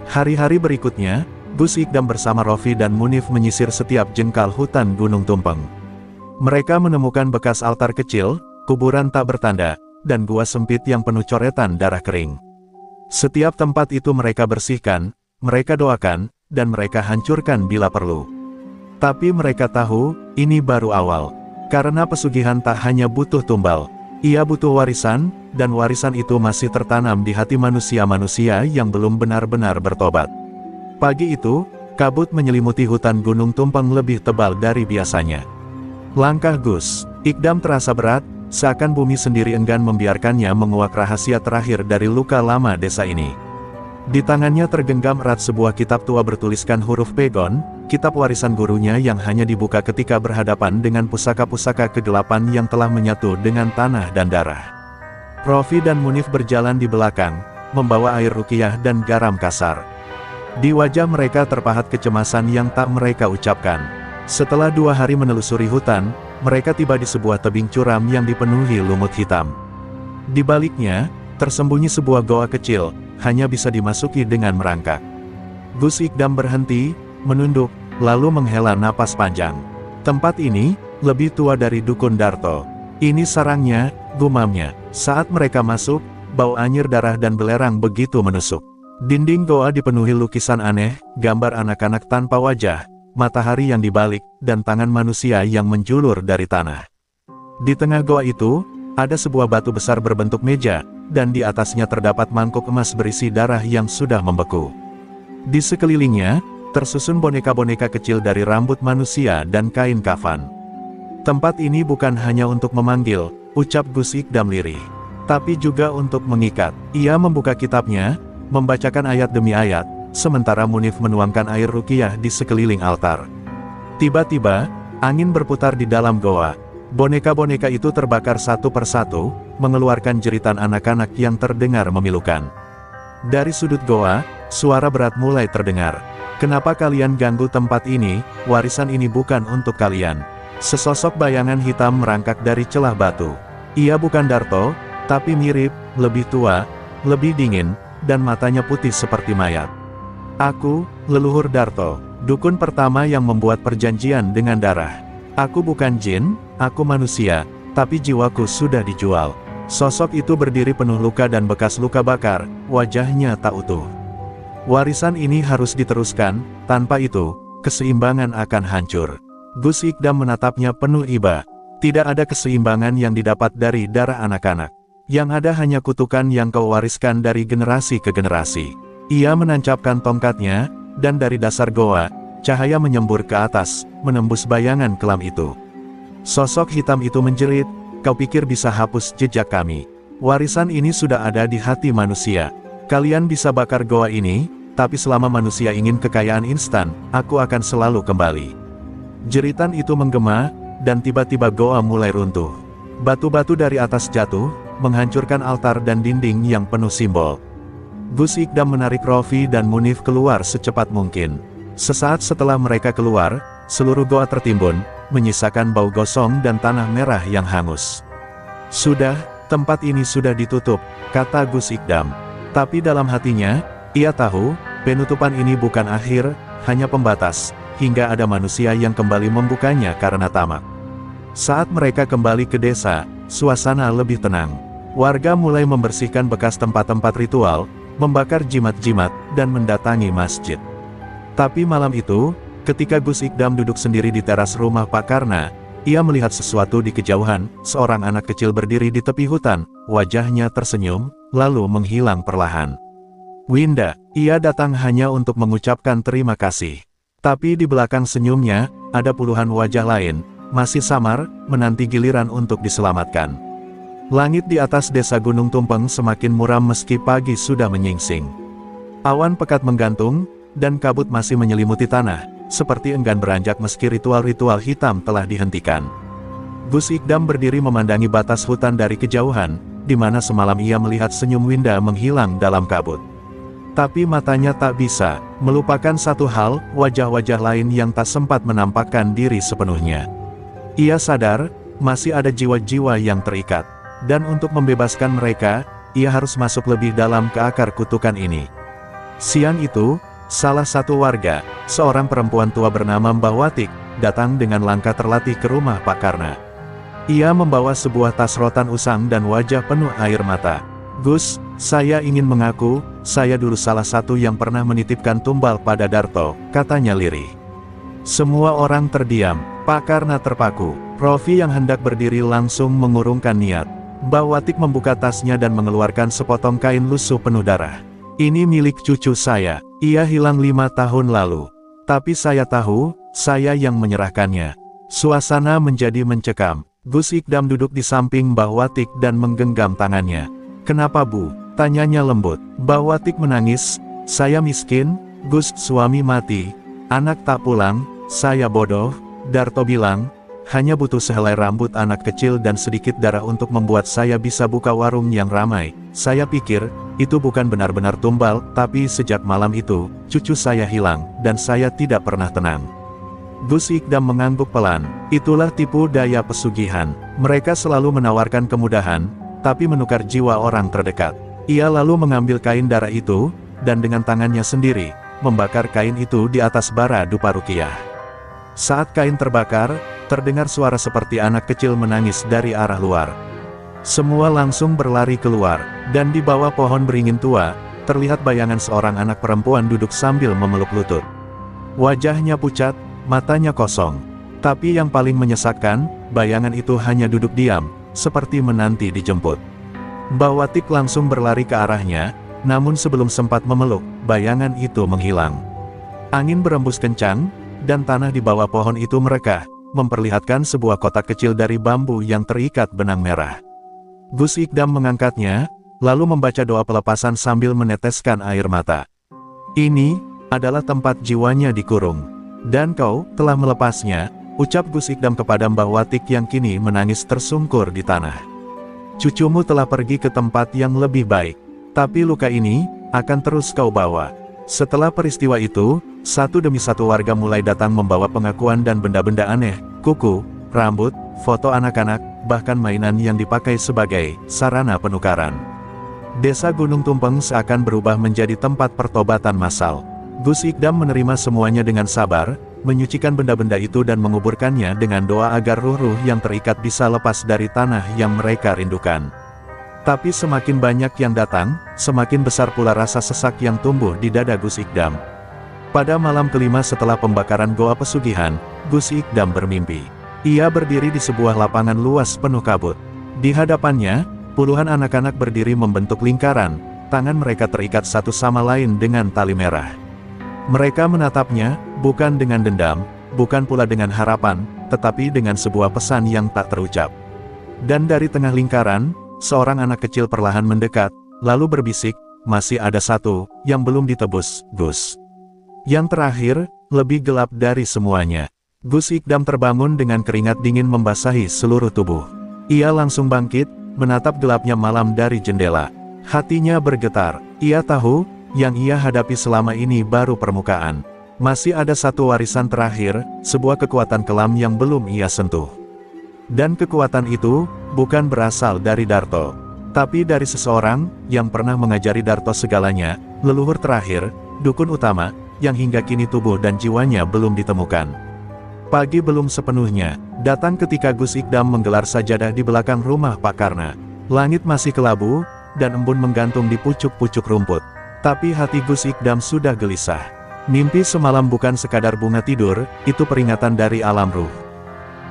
Hari-hari berikutnya, Gus Ikdam bersama Rofi dan Munif menyisir setiap jengkal hutan Gunung Tumpeng. Mereka menemukan bekas altar kecil, kuburan tak bertanda, dan gua sempit yang penuh coretan darah kering. Setiap tempat itu mereka bersihkan, mereka doakan, dan mereka hancurkan bila perlu. Tapi mereka tahu, ini baru awal. Karena pesugihan tak hanya butuh tumbal. Ia butuh warisan, dan warisan itu masih tertanam di hati manusia-manusia yang belum benar-benar bertobat. Pagi itu, kabut menyelimuti hutan Gunung Tumpeng lebih tebal dari biasanya. Langkah Gus Ikdam terasa berat, seakan bumi sendiri enggan membiarkannya menguak rahasia terakhir dari luka lama desa ini. Di tangannya tergenggam erat sebuah kitab tua bertuliskan huruf Pegon, kitab warisan gurunya yang hanya dibuka ketika berhadapan dengan pusaka-pusaka kegelapan yang telah menyatu dengan tanah dan darah. Rofi dan Munif berjalan di belakang, membawa air ruqyah dan garam kasar. Di wajah mereka terpahat kecemasan yang tak mereka ucapkan. Setelah 2 hari menelusuri hutan, mereka tiba di sebuah tebing curam yang dipenuhi lumut hitam. Di baliknya, tersembunyi sebuah goa kecil, hanya bisa dimasuki dengan merangkak. Gus Ikdam berhenti, menunduk, lalu menghela napas panjang. Tempat ini, lebih tua dari dukun Darto. "Ini sarangnya," gumamnya. Saat mereka masuk, bau anyir darah dan belerang begitu menusuk. Dinding goa dipenuhi lukisan aneh, gambar anak-anak tanpa wajah, matahari yang dibalik, dan tangan manusia yang menjulur dari tanah. Di tengah goa itu, ada sebuah batu besar berbentuk meja, dan di atasnya terdapat mangkuk emas berisi darah yang sudah membeku. Di sekelilingnya, tersusun boneka-boneka kecil dari rambut manusia dan kain kafan. Tempat ini bukan hanya untuk memanggil, ucap Gus Ikdam lirih. Tapi juga untuk mengikat. Ia membuka kitabnya, membacakan ayat demi ayat, sementara Munif menuangkan air ruqyah di sekeliling altar. Tiba-tiba, angin berputar di dalam goa. Boneka-boneka itu terbakar satu persatu, mengeluarkan jeritan anak-anak yang terdengar memilukan. Dari sudut goa, suara berat mulai terdengar. Kenapa kalian ganggu tempat ini? Warisan ini bukan untuk kalian. Sesosok bayangan hitam merangkak dari celah batu. Ia bukan Darto, tapi mirip, lebih tua, lebih dingin, dan matanya putih seperti mayat. Aku, leluhur Darto, dukun pertama yang membuat perjanjian dengan darah. Aku bukan jin, aku manusia, tapi jiwaku sudah dijual. Sosok itu berdiri penuh luka dan bekas luka bakar, wajahnya tak utuh. Warisan ini harus diteruskan, tanpa itu, keseimbangan akan hancur. Gus Ikdam menatapnya penuh iba. Tidak ada keseimbangan yang didapat dari darah anak-anak. Yang ada hanya kutukan yang kau wariskan dari generasi ke generasi. Ia menancapkan tongkatnya, dan dari dasar goa, cahaya menyembur ke atas, menembus bayangan kelam itu. Sosok hitam itu menjerit, kau pikir bisa hapus jejak kami? Warisan ini sudah ada di hati manusia. Kalian bisa bakar goa ini, tapi selama manusia ingin kekayaan instan, aku akan selalu kembali. Jeritan itu menggema, dan tiba-tiba goa mulai runtuh. Batu-batu dari atas jatuh, menghancurkan altar dan dinding yang penuh simbol. Gus Ikdam menarik Rofi dan Munif keluar secepat mungkin. Sesaat setelah mereka keluar, seluruh goa tertimbun, menyisakan bau gosong dan tanah merah yang hangus. Sudah, tempat ini sudah ditutup, kata Gus Ikdam. Tapi dalam hatinya, ia tahu, penutupan ini bukan akhir, hanya pembatas, hingga ada manusia yang kembali membukanya karena tamak. Saat mereka kembali ke desa, suasana lebih tenang. Warga mulai membersihkan bekas tempat-tempat ritual, membakar jimat-jimat, dan mendatangi masjid. Tapi malam itu, ketika Gus Ikdam duduk sendiri di teras rumah Pak Karna, ia melihat sesuatu di kejauhan. Seorang anak kecil berdiri di tepi hutan, wajahnya tersenyum, lalu menghilang perlahan. Winda, ia datang hanya untuk mengucapkan terima kasih. Tapi di belakang senyumnya, ada puluhan wajah lain, masih samar, menanti giliran untuk diselamatkan. Langit di atas desa Gunung Tumpeng semakin muram meski pagi sudah menyingsing. Awan pekat menggantung, dan kabut masih menyelimuti tanah, seperti enggan beranjak meski ritual-ritual hitam telah dihentikan. Gus Ikdam berdiri memandangi batas hutan dari kejauhan, di mana semalam ia melihat senyum Winda menghilang dalam kabut. Tapi matanya tak bisa melupakan satu hal, wajah-wajah lain yang tak sempat menampakkan diri sepenuhnya. Ia sadar, masih ada jiwa-jiwa yang terikat. Dan untuk membebaskan mereka, ia harus masuk lebih dalam ke akar kutukan ini. Siang itu, salah satu warga, seorang perempuan tua bernama Mbah Watik, datang dengan langkah terlatih ke rumah Pak Karna. Ia membawa sebuah tas rotan usang dan wajah penuh air mata. Gus, saya ingin mengaku, saya dulu salah satu yang pernah menitipkan tumbal pada Darto, katanya lirih. Semua orang terdiam, Pak Karna terpaku. Rofi yang hendak berdiri langsung mengurungkan niat. Mbah Watik membuka tasnya dan mengeluarkan sepotong kain lusuh penuh darah. Ini milik cucu saya, ia hilang 5 tahun lalu. Tapi saya tahu, saya yang menyerahkannya. Suasana menjadi mencekam. Gus Ikdam duduk di samping Mbah Watik dan menggenggam tangannya. Kenapa Bu? Tanyanya lembut. Mbah Watik menangis, saya miskin, Gus, suami mati, anak tak pulang, saya bodoh, Darto bilang, hanya butuh sehelai rambut anak kecil dan sedikit darah untuk membuat saya bisa buka warung yang ramai. Saya pikir, itu bukan benar-benar tumbal, tapi sejak malam itu, cucu saya hilang, dan saya tidak pernah tenang. Gus Ikdam mengangguk pelan. Itulah tipu daya pesugihan. Mereka selalu menawarkan kemudahan, tapi menukar jiwa orang terdekat. Ia lalu mengambil kain darah itu, dan dengan tangannya sendiri, membakar kain itu di atas bara dupa ruqyah. Saat kain terbakar, terdengar suara seperti anak kecil menangis dari arah luar. Semua langsung berlari keluar, dan di bawah pohon beringin tua, terlihat bayangan seorang anak perempuan duduk sambil memeluk lutut. Wajahnya pucat, matanya kosong. Tapi yang paling menyesakkan, bayangan itu hanya duduk diam, seperti menanti dijemput. Mbah Watik langsung berlari ke arahnya, namun sebelum sempat memeluk, bayangan itu menghilang. Angin berembus kencang, dan tanah di bawah pohon itu merekah, memperlihatkan sebuah kotak kecil dari bambu yang terikat benang merah. Gus Ikdam mengangkatnya, lalu membaca doa pelepasan sambil meneteskan air mata. Ini adalah tempat jiwanya dikurung. Dan kau telah melepasnya, ucap Gus Ikdam kepada Mbah Watik yang kini menangis tersungkur di tanah. Cucumu telah pergi ke tempat yang lebih baik. Tapi luka ini akan terus kau bawa. Setelah peristiwa itu, satu demi satu warga mulai datang membawa pengakuan dan benda-benda aneh, kuku, rambut, foto anak-anak, bahkan mainan yang dipakai sebagai sarana penukaran. Desa Gunung Tumpeng seakan berubah menjadi tempat pertobatan massal. Gus Ikdam menerima semuanya dengan sabar, menyucikan benda-benda itu dan menguburkannya dengan doa agar ruh-ruh yang terikat bisa lepas dari tanah yang mereka rindukan. Tapi semakin banyak yang datang, semakin besar pula rasa sesak yang tumbuh di dada Gus Ikdam. Pada malam kelima setelah pembakaran Goa Pesugihan, Gus Ikdam bermimpi. Ia berdiri di sebuah lapangan luas penuh kabut. Di hadapannya, puluhan anak-anak berdiri membentuk lingkaran, tangan mereka terikat satu sama lain dengan tali merah. Mereka menatapnya, bukan dengan dendam, bukan pula dengan harapan, tetapi dengan sebuah pesan yang tak terucap. Dan dari tengah lingkaran, seorang anak kecil perlahan mendekat, lalu berbisik, masih ada satu, yang belum ditebus, Gus. Yang terakhir, lebih gelap dari semuanya. Gus Ikdam terbangun dengan keringat dingin membasahi seluruh tubuh. Ia langsung bangkit, menatap gelapnya malam dari jendela. Hatinya bergetar, ia tahu, yang ia hadapi selama ini baru permukaan. Masih ada satu warisan terakhir, sebuah kekuatan kelam yang belum ia sentuh. Dan kekuatan itu, bukan berasal dari Darto, tapi dari seseorang, yang pernah mengajari Darto segalanya, leluhur terakhir, dukun utama, yang hingga kini tubuh dan jiwanya belum ditemukan. Pagi belum sepenuhnya, datang ketika Gus Ikdam menggelar sajadah di belakang rumah Pak Karna. Langit masih kelabu, dan embun menggantung di pucuk-pucuk rumput. Tapi hati Gus Ikdam sudah gelisah. Mimpi semalam bukan sekadar bunga tidur, itu peringatan dari alam ruh.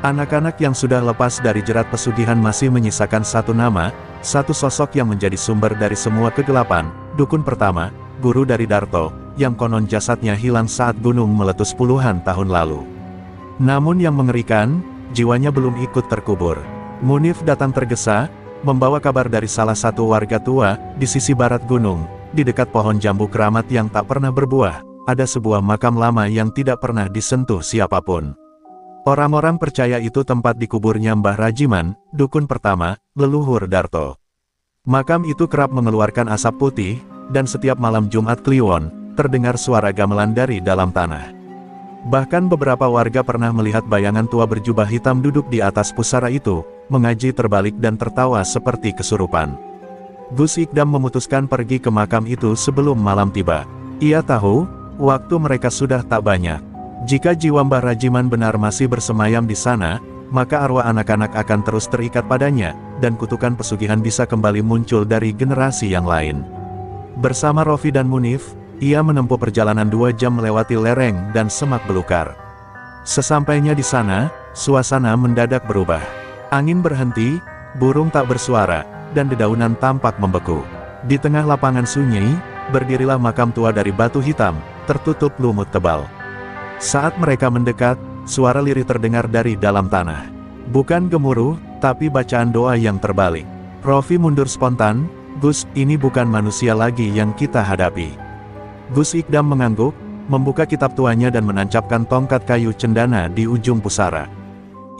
Anak-anak yang sudah lepas dari jerat pesugihan masih menyisakan satu nama, satu sosok yang menjadi sumber dari semua kegelapan, dukun pertama, guru dari Darto, yang konon jasadnya hilang saat gunung meletus puluhan tahun lalu. Namun yang mengerikan, jiwanya belum ikut terkubur. Munif datang tergesa, membawa kabar dari salah satu warga tua, di sisi barat gunung, di dekat pohon jambu keramat yang tak pernah berbuah, ada sebuah makam lama yang tidak pernah disentuh siapapun. Orang-orang percaya itu tempat dikuburnya Mbah Rajiman, dukun pertama, leluhur Darto. Makam itu kerap mengeluarkan asap putih, dan setiap malam Jumat Kliwon, terdengar suara gamelan dari dalam tanah. Bahkan beberapa warga pernah melihat bayangan tua berjubah hitam duduk di atas pusara itu, mengaji terbalik dan tertawa seperti kesurupan. Gus Ikdam memutuskan pergi ke makam itu sebelum malam tiba. Ia tahu, waktu mereka sudah tak banyak. Jika jiwa Mbah Rajiman benar masih bersemayam di sana, maka arwah anak-anak akan terus terikat padanya, dan kutukan pesugihan bisa kembali muncul dari generasi yang lain. Bersama Rofi dan Munif, ia menempuh perjalanan 2 jam melewati lereng dan semak belukar. Sesampainya di sana, suasana mendadak berubah. Angin berhenti, burung tak bersuara, dan dedaunan tampak membeku. Di tengah lapangan sunyi, berdirilah makam tua dari batu hitam, tertutup lumut tebal. Saat mereka mendekat, suara lirih terdengar dari dalam tanah. Bukan gemuruh, tapi bacaan doa yang terbalik. Rofi mundur spontan, Gus, ini bukan manusia lagi yang kita hadapi. Gus Ikdam mengangguk, membuka kitab tuanya dan menancapkan tongkat kayu cendana di ujung pusara.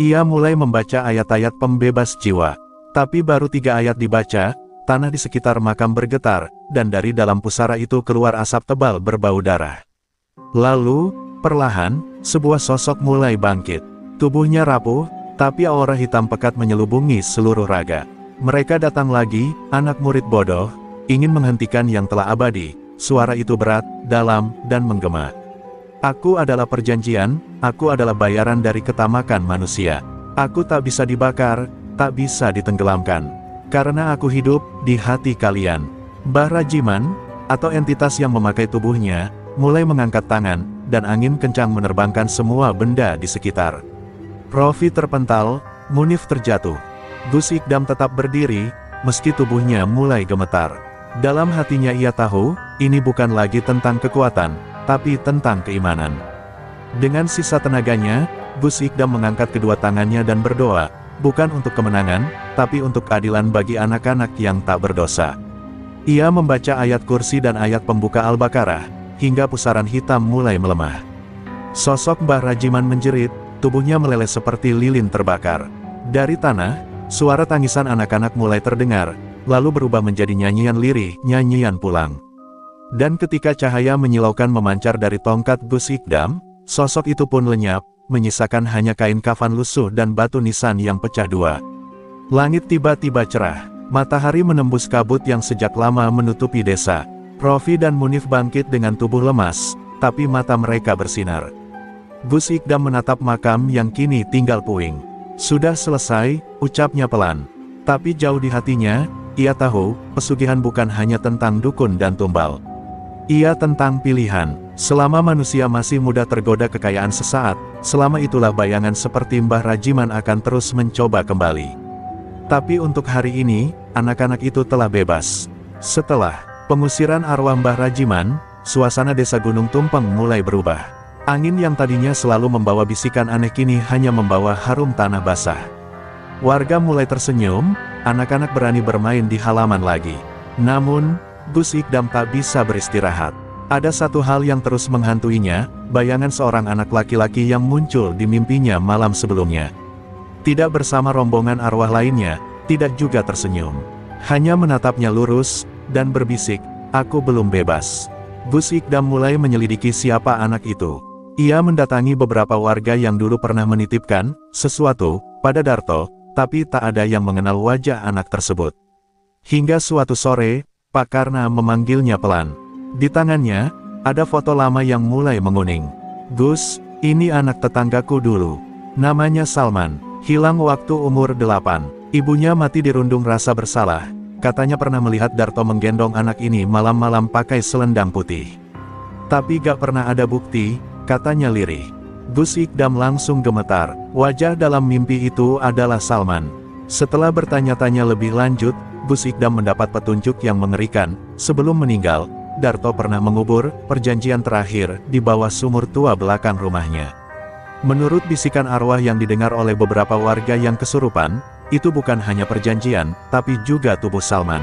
Ia mulai membaca ayat-ayat pembebas jiwa. Tapi baru 3 ayat dibaca, tanah di sekitar makam bergetar, dan dari dalam pusara itu keluar asap tebal berbau darah. Lalu, perlahan, sebuah sosok mulai bangkit. Tubuhnya rapuh, tapi aura hitam pekat menyelubungi seluruh raga. Mereka datang lagi, anak murid bodoh, ingin menghentikan yang telah abadi. Suara itu berat, dalam, dan menggema. Aku adalah perjanjian, aku adalah bayaran dari ketamakan manusia. Aku tak bisa dibakar, tak bisa ditenggelamkan. Karena aku hidup di hati kalian. Mbah Rajiman, atau entitas yang memakai tubuhnya, mulai mengangkat tangan, dan angin kencang menerbangkan semua benda di sekitar. Rofi terpental, Munif terjatuh. Gus Ikdam tetap berdiri, meski tubuhnya mulai gemetar. Dalam hatinya ia tahu, ini bukan lagi tentang kekuatan, tapi tentang keimanan. Dengan sisa tenaganya, Gus Ikdam mengangkat kedua tangannya dan berdoa, bukan untuk kemenangan, tapi untuk keadilan bagi anak-anak yang tak berdosa. Ia membaca ayat kursi dan ayat pembuka Al-Baqarah, hingga pusaran hitam mulai melemah. Sosok Mbah Rajiman menjerit, tubuhnya meleleh seperti lilin terbakar. Dari tanah, suara tangisan anak-anak mulai terdengar, lalu berubah menjadi nyanyian lirih, nyanyian pulang. Dan ketika cahaya menyilaukan memancar dari tongkat Gus Ikdam, sosok itu pun lenyap, menyisakan hanya kain kafan lusuh dan batu nisan yang pecah dua. Langit tiba-tiba cerah, matahari menembus kabut yang sejak lama menutupi desa. Rofi dan Munif bangkit dengan tubuh lemas, tapi mata mereka bersinar. Gus Ikdam menatap makam yang kini tinggal puing. Sudah selesai, ucapnya pelan. Tapi jauh di hatinya, ia tahu, pesugihan bukan hanya tentang dukun dan tumbal. Ia tentang pilihan. Selama manusia masih mudah tergoda kekayaan sesaat, selama itulah bayangan seperti Mbah Rajiman akan terus mencoba kembali. Tapi untuk hari ini, anak-anak itu telah bebas. Setelah pengusiran arwah Mbah Rajiman, suasana desa Gunung Tumpeng mulai berubah. Angin yang tadinya selalu membawa bisikan aneh kini hanya membawa harum tanah basah. Warga mulai tersenyum, anak-anak berani bermain di halaman lagi. Namun, Gus Ikdam tak bisa beristirahat. Ada satu hal yang terus menghantuinya, bayangan seorang anak laki-laki yang muncul di mimpinya malam sebelumnya. Tidak bersama rombongan arwah lainnya, tidak juga tersenyum. Hanya menatapnya lurus, dan berbisik, "Aku belum bebas." Gus Ikdam mulai menyelidiki siapa anak itu. Ia mendatangi beberapa warga yang dulu pernah menitipkan sesuatu pada Darto, tapi tak ada yang mengenal wajah anak tersebut. Hingga suatu sore, Pak Karna memanggilnya pelan. Di tangannya, ada foto lama yang mulai menguning. "Gus, ini anak tetanggaku dulu. Namanya Salman, hilang waktu umur 8. Ibunya mati dirundung rasa bersalah. Katanya pernah melihat Darto menggendong anak ini malam-malam pakai selendang putih. Tapi gak pernah ada bukti," katanya lirih. Gus Ikdam langsung gemetar. Wajah dalam mimpi itu adalah Salman. Setelah bertanya-tanya lebih lanjut, Gus Ikdam mendapat petunjuk yang mengerikan. Sebelum meninggal, Darto pernah mengubur perjanjian terakhir di bawah sumur tua belakang rumahnya. Menurut bisikan arwah yang didengar oleh beberapa warga yang kesurupan, itu bukan hanya perjanjian, tapi juga tubuh Salman.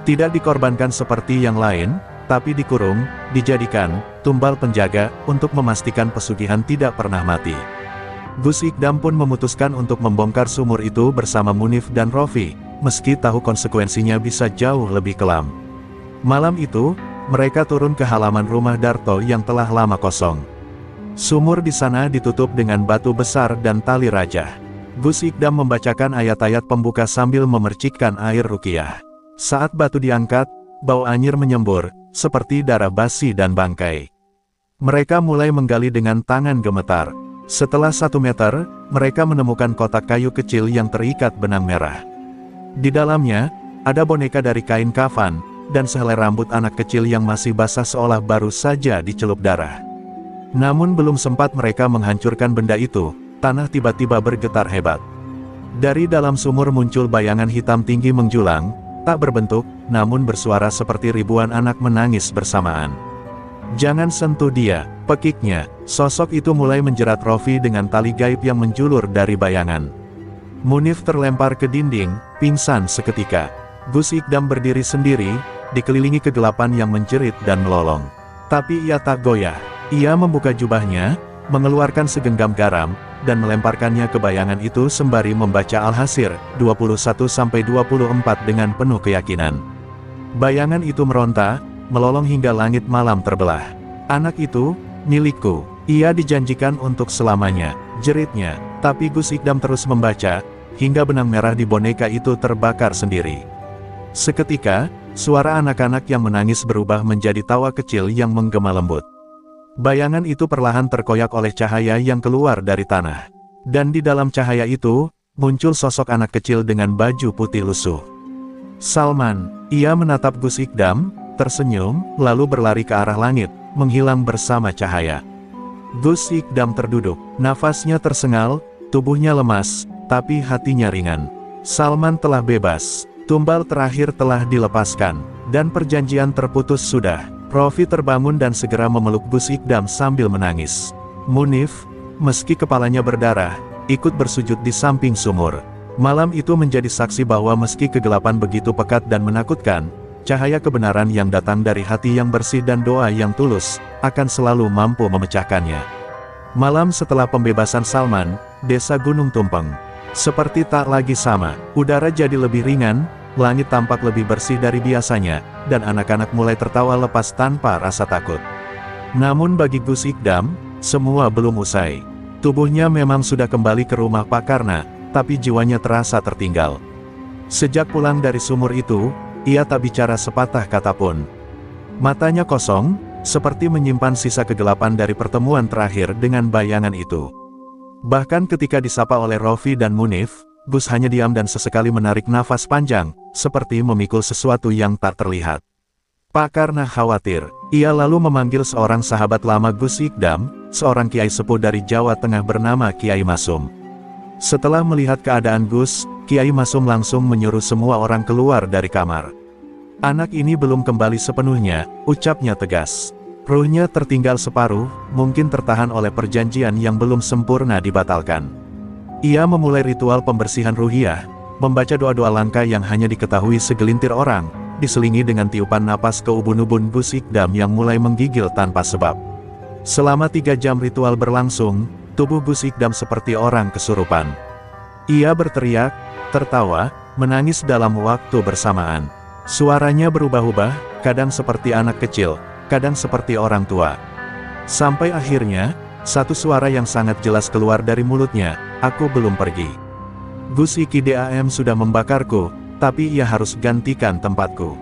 Tidak dikorbankan seperti yang lain, tapi dikurung, dijadikan tumbal penjaga untuk memastikan pesugihan tidak pernah mati. Gus Ikdam pun memutuskan untuk membongkar sumur itu bersama Munif dan Rofi, meski tahu konsekuensinya bisa jauh lebih kelam. Malam itu, mereka turun ke halaman rumah Darto yang telah lama kosong. Sumur di sana ditutup dengan batu besar dan tali rajah. Gus Ikdam membacakan ayat-ayat pembuka sambil memercikkan air ruqyah. Saat batu diangkat, bau anyir menyembur, seperti darah basi dan bangkai. Mereka mulai menggali dengan tangan gemetar. Setelah 1 meter, mereka menemukan kotak kayu kecil yang terikat benang merah. Di dalamnya, ada boneka dari kain kafan, dan sehelai rambut anak kecil yang masih basah seolah baru saja dicelup darah. Namun belum sempat mereka menghancurkan benda itu, tanah tiba-tiba bergetar hebat. Dari dalam sumur muncul bayangan hitam tinggi menjulang, tak berbentuk, namun bersuara seperti ribuan anak menangis bersamaan. "Jangan sentuh dia," pekiknya. Sosok itu mulai menjerat Rofi dengan tali gaib yang menjulur dari bayangan. Munif terlempar ke dinding, pingsan seketika. Gus Ikdam berdiri sendiri, dikelilingi kegelapan yang menjerit dan melolong. Tapi ia tak goyah. Ia membuka jubahnya, mengeluarkan segenggam garam, dan melemparkannya ke bayangan itu sembari membaca Al-Hasir 21-24 dengan penuh keyakinan. Bayangan itu meronta, melolong hingga langit malam terbelah. "Anak itu, milikku. Ia dijanjikan untuk selamanya," jeritnya. Tapi Gus Ikdam terus membaca, hingga benang merah di boneka itu terbakar sendiri. Seketika, suara anak-anak yang menangis berubah menjadi tawa kecil yang menggema lembut. Bayangan itu perlahan terkoyak oleh cahaya yang keluar dari tanah. Dan di dalam cahaya itu, muncul sosok anak kecil dengan baju putih lusuh. "Salman," ia menatap Gus Ikdam, tersenyum, lalu berlari ke arah langit, menghilang bersama cahaya. Gus Ikdam terduduk, nafasnya tersengal, tubuhnya lemas, tapi hatinya ringan. Salman telah bebas, tumbal terakhir telah dilepaskan, dan perjanjian terputus sudah. Rofi terbangun dan segera memeluk Gus Ikdam sambil menangis. Munif, meski kepalanya berdarah, ikut bersujud di samping sumur. Malam itu menjadi saksi bahwa meski kegelapan begitu pekat dan menakutkan, cahaya kebenaran yang datang dari hati yang bersih dan doa yang tulus, akan selalu mampu memecahkannya. Malam setelah pembebasan Salman, desa Gunung Tumpeng seperti tak lagi sama. Udara jadi lebih ringan, langit tampak lebih bersih dari biasanya, dan anak-anak mulai tertawa lepas tanpa rasa takut. Namun bagi Gus Ikdam, semua belum usai. Tubuhnya memang sudah kembali ke rumah Pak Karna, tapi jiwanya terasa tertinggal. Sejak pulang dari sumur itu, ia tak bicara sepatah kata pun. Matanya kosong, seperti menyimpan sisa kegelapan dari pertemuan terakhir dengan bayangan itu. Bahkan ketika disapa oleh Rofi dan Munif, Gus hanya diam dan sesekali menarik nafas panjang, seperti memikul sesuatu yang tak terlihat. Pak Karna khawatir. Ia lalu memanggil seorang sahabat lama Gus Ikdam, seorang kiai sepuh dari Jawa Tengah bernama Kiai Masum. Setelah melihat keadaan Gus, Kiai Masum langsung menyuruh semua orang keluar dari kamar. Anak ini belum kembali sepenuhnya, ucapnya tegas. Ruhnya tertinggal separuh, mungkin tertahan oleh perjanjian yang belum sempurna dibatalkan. Ia memulai ritual pembersihan ruhiyah, membaca doa-doa langka yang hanya diketahui segelintir orang, diselingi dengan tiupan napas ke ubun-ubun Gus Ikdam yang mulai menggigil tanpa sebab. Selama 3 jam ritual berlangsung, tubuh Gus Ikdam seperti orang kesurupan. Ia berteriak, tertawa, menangis dalam waktu bersamaan. Suaranya berubah-ubah, kadang seperti anak kecil, kadang seperti orang tua. Sampai akhirnya, satu suara yang sangat jelas keluar dari mulutnya, "Aku belum pergi. Gus Ikdam sudah membakarku, tapi ia harus gantikan tempatku."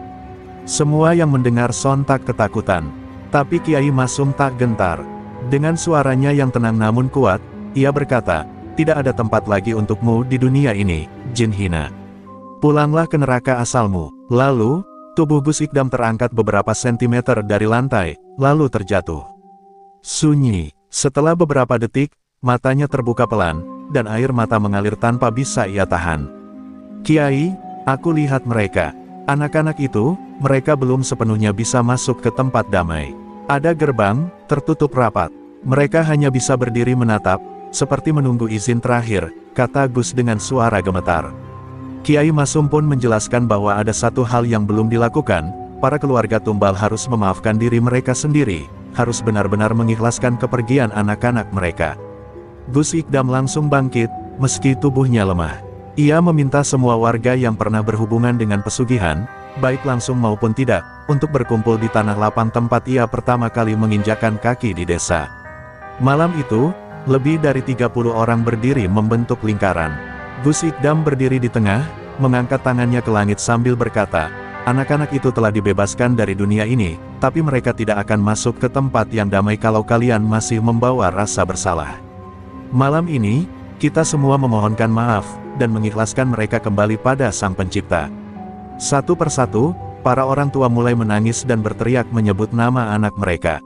Semua yang mendengar sontak ketakutan. Tapi Kiai Masum tak gentar. Dengan suaranya yang tenang namun kuat, ia berkata, "Tidak ada tempat lagi untukmu di dunia ini, jin hina. Pulanglah ke neraka asalmu." Lalu, tubuh Gus Ikdam terangkat beberapa sentimeter dari lantai, lalu terjatuh. Sunyi. Setelah beberapa detik, matanya terbuka pelan, dan air mata mengalir tanpa bisa ia tahan. "Kiai, aku lihat mereka. Anak-anak itu, mereka belum sepenuhnya bisa masuk ke tempat damai. Ada gerbang, tertutup rapat. Mereka hanya bisa berdiri menatap, seperti menunggu izin terakhir," kata Gus dengan suara gemetar. Kiai Masum pun menjelaskan bahwa ada satu hal yang belum dilakukan, para keluarga tumbal harus memaafkan diri mereka sendiri, harus benar-benar mengikhlaskan kepergian anak-anak mereka. Gus Ikdam langsung bangkit, meski tubuhnya lemah. Ia meminta semua warga yang pernah berhubungan dengan pesugihan, baik langsung maupun tidak, untuk berkumpul di tanah lapang tempat ia pertama kali menginjakan kaki di desa. Malam itu, lebih dari 30 orang berdiri membentuk lingkaran. Gus Ikdam berdiri di tengah, mengangkat tangannya ke langit sambil berkata, "Anak-anak itu telah dibebaskan dari dunia ini, tapi mereka tidak akan masuk ke tempat yang damai kalau kalian masih membawa rasa bersalah. Malam ini, kita semua memohonkan maaf, dan mengikhlaskan mereka kembali pada Sang Pencipta." Satu persatu, para orang tua mulai menangis dan berteriak menyebut nama anak mereka.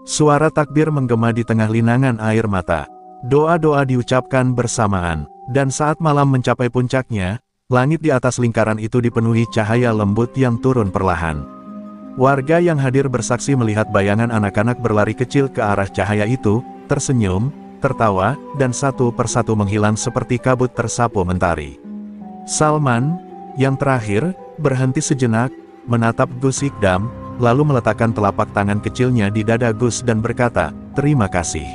Suara takbir menggema di tengah linangan air mata. Doa-doa diucapkan bersamaan, dan saat malam mencapai puncaknya, langit di atas lingkaran itu dipenuhi cahaya lembut yang turun perlahan. Warga yang hadir bersaksi melihat bayangan anak-anak berlari kecil ke arah cahaya itu, tersenyum, tertawa, dan satu persatu menghilang seperti kabut tersapu mentari. Salman, yang terakhir, berhenti sejenak, menatap Gus Ikdam, lalu meletakkan telapak tangan kecilnya di dada Gus dan berkata, "Terima kasih."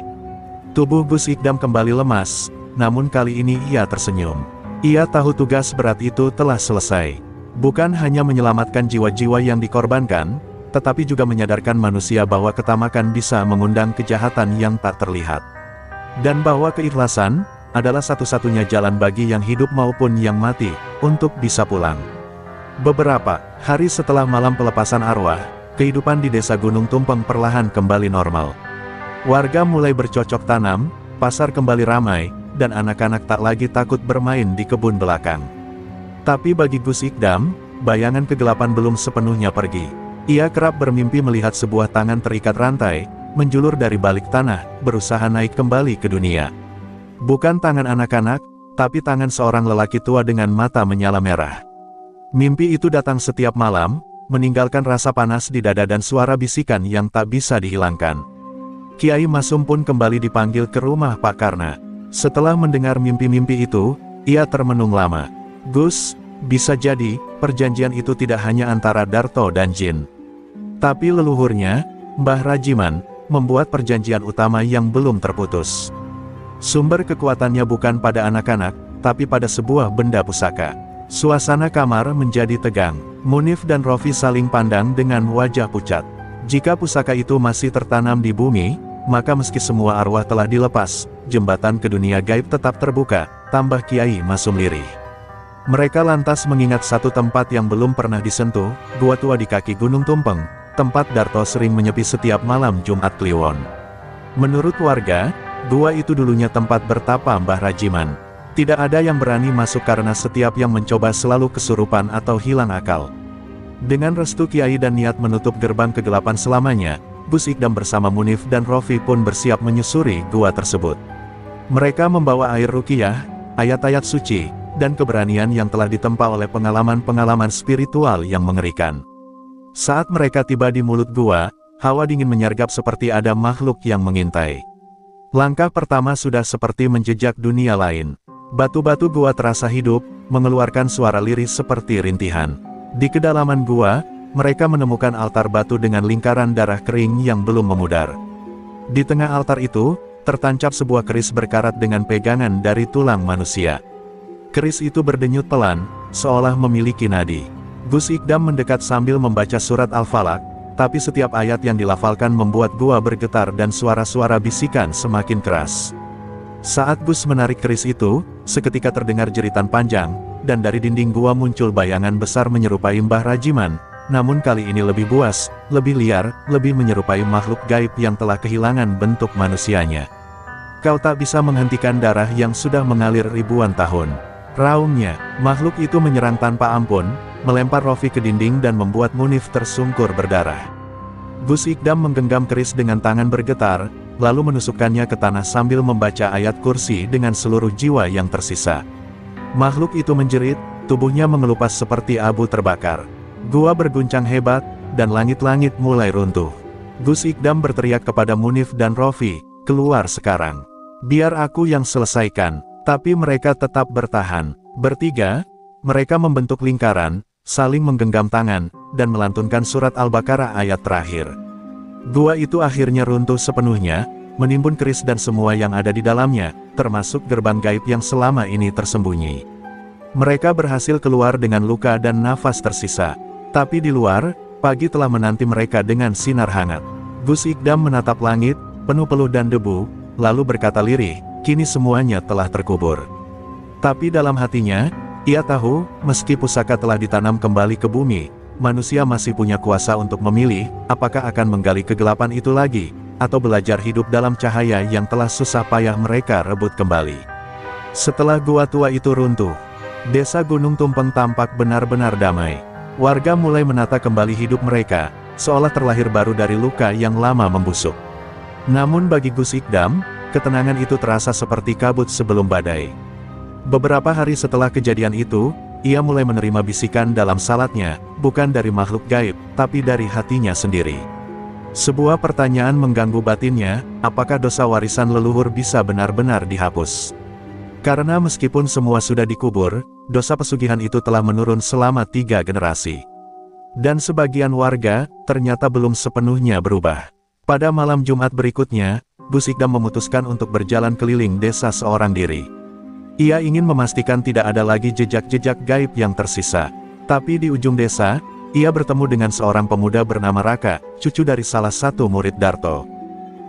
Tubuh Gus Ikdam kembali lemas, namun kali ini ia tersenyum. Ia tahu tugas berat itu telah selesai. Bukan hanya menyelamatkan jiwa-jiwa yang dikorbankan, tetapi juga menyadarkan manusia bahwa ketamakan bisa mengundang kejahatan yang tak terlihat. Dan bahwa keikhlasan adalah satu-satunya jalan bagi yang hidup maupun yang mati, untuk bisa pulang. Beberapa hari setelah malam pelepasan arwah, kehidupan di desa Gunung Tumpeng perlahan kembali normal. Warga mulai bercocok tanam, pasar kembali ramai, dan anak-anak tak lagi takut bermain di kebun belakang. Tapi bagi Gus Ikdam, bayangan kegelapan belum sepenuhnya pergi. Ia kerap bermimpi melihat sebuah tangan terikat rantai, menjulur dari balik tanah, berusaha naik kembali ke dunia. Bukan tangan anak-anak, tapi tangan seorang lelaki tua dengan mata menyala merah. Mimpi itu datang setiap malam, meninggalkan rasa panas di dada dan suara bisikan yang tak bisa dihilangkan. Kiai Masum pun kembali dipanggil ke rumah Pak Karna. Setelah mendengar mimpi-mimpi itu, ia termenung lama. Gus, bisa jadi, perjanjian itu tidak hanya antara Darto dan Jin. Tapi leluhurnya, Mbah Rajiman, membuat perjanjian utama yang belum terputus. Sumber kekuatannya bukan pada anak-anak, tapi pada sebuah benda pusaka. Suasana kamar menjadi tegang. Munif dan Rofi saling pandang dengan wajah pucat. Jika pusaka itu masih tertanam di bumi, maka meski semua arwah telah dilepas, jembatan ke dunia gaib tetap terbuka, tambah Kiai Masum lirih. Mereka lantas mengingat satu tempat yang belum pernah disentuh, gua tua di kaki Gunung Tumpeng, tempat Darto sering menyepi setiap malam Jumat Kliwon. Menurut warga, gua itu dulunya tempat bertapa Mbah Rajiman. Tidak ada yang berani masuk karena setiap yang mencoba selalu kesurupan atau hilang akal. Dengan restu Kiai dan niat menutup gerbang kegelapan selamanya, Gus Ikdam bersama Munif dan Rofi pun bersiap menyusuri gua tersebut. Mereka membawa air ruqyah, ayat-ayat suci, dan keberanian yang telah ditempa oleh pengalaman-pengalaman spiritual yang mengerikan. Saat mereka tiba di mulut gua, hawa dingin menyergap seperti ada makhluk yang mengintai. Langkah pertama sudah seperti menjejak dunia lain. Batu-batu gua terasa hidup, mengeluarkan suara lirih seperti rintihan. Di kedalaman gua, mereka menemukan altar batu dengan lingkaran darah kering yang belum memudar. Di tengah altar itu, tertancap sebuah keris berkarat dengan pegangan dari tulang manusia. Keris itu berdenyut pelan, seolah memiliki nadi. Gus Ikdam mendekat sambil membaca surat Al-Falaq, tapi setiap ayat yang dilafalkan membuat gua bergetar dan suara-suara bisikan semakin keras. Saat Gus menarik keris itu, seketika terdengar jeritan panjang, dan dari dinding gua muncul bayangan besar menyerupai Mbah Rajiman. Namun kali ini lebih buas, lebih liar, lebih menyerupai makhluk gaib yang telah kehilangan bentuk manusianya. Kau tak bisa menghentikan darah yang sudah mengalir ribuan tahun. Raungnya, makhluk itu menyerang tanpa ampun, melempar Rofi ke dinding dan membuat Munif tersungkur berdarah. Gus Ikdam menggenggam keris dengan tangan bergetar, lalu menusukkannya ke tanah sambil membaca ayat kursi dengan seluruh jiwa yang tersisa. Makhluk itu menjerit, tubuhnya mengelupas seperti abu terbakar. Gua berguncang hebat, dan langit-langit mulai runtuh. Gus Ikdam berteriak kepada Munif dan Rofi, keluar sekarang. Biar aku yang selesaikan, tapi mereka tetap bertahan. Bertiga, mereka membentuk lingkaran, saling menggenggam tangan, dan melantunkan surat Al-Baqarah ayat terakhir. Gua itu akhirnya runtuh sepenuhnya, menimbun keris dan semua yang ada di dalamnya, termasuk gerbang gaib yang selama ini tersembunyi. Mereka berhasil keluar dengan luka dan nafas tersisa. Tapi di luar, pagi telah menanti mereka dengan sinar hangat. Gus Ikdam menatap langit, penuh peluh dan debu, lalu berkata lirih, kini semuanya telah terkubur. Tapi dalam hatinya, ia tahu, meski pusaka telah ditanam kembali ke bumi, manusia masih punya kuasa untuk memilih, apakah akan menggali kegelapan itu lagi, atau belajar hidup dalam cahaya yang telah susah payah mereka rebut kembali. Setelah gua tua itu runtuh, desa Gunung Tumpeng tampak benar-benar damai. Warga mulai menata kembali hidup mereka, seolah terlahir baru dari luka yang lama membusuk. Namun bagi Gus Ikdam, ketenangan itu terasa seperti kabut sebelum badai. Beberapa hari setelah kejadian itu, ia mulai menerima bisikan dalam salatnya, bukan dari makhluk gaib, tapi dari hatinya sendiri. Sebuah pertanyaan mengganggu batinnya, apakah dosa warisan leluhur bisa benar-benar dihapus? Karena meskipun semua sudah dikubur, dosa pesugihan itu telah menurun selama 3 generasi. Dan sebagian warga, ternyata belum sepenuhnya berubah. Pada malam Jumat berikutnya, Gus Ikdam memutuskan untuk berjalan keliling desa seorang diri. Ia ingin memastikan tidak ada lagi jejak-jejak gaib yang tersisa. Tapi di ujung desa, ia bertemu dengan seorang pemuda bernama Raka, cucu dari salah satu murid Darto.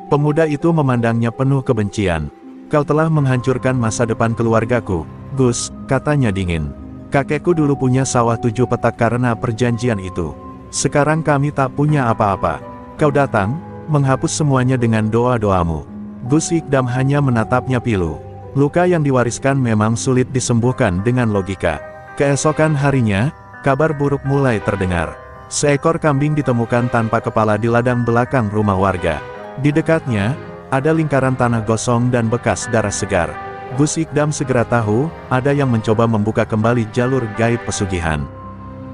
Pemuda itu memandangnya penuh kebencian. Kau telah menghancurkan masa depan keluargaku, Gus, katanya dingin. Kakekku dulu punya sawah 7 petak karena perjanjian itu. Sekarang kami tak punya apa-apa. Kau datang, menghapus semuanya dengan doa-doamu. Gus Ikdam hanya menatapnya pilu. Luka yang diwariskan memang sulit disembuhkan dengan logika. Keesokan harinya, kabar buruk mulai terdengar. Seekor kambing ditemukan tanpa kepala di ladang belakang rumah warga. Di dekatnya, ada lingkaran tanah gosong dan bekas darah segar. Gus Ikdam segera tahu, ada yang mencoba membuka kembali jalur gaib pesugihan.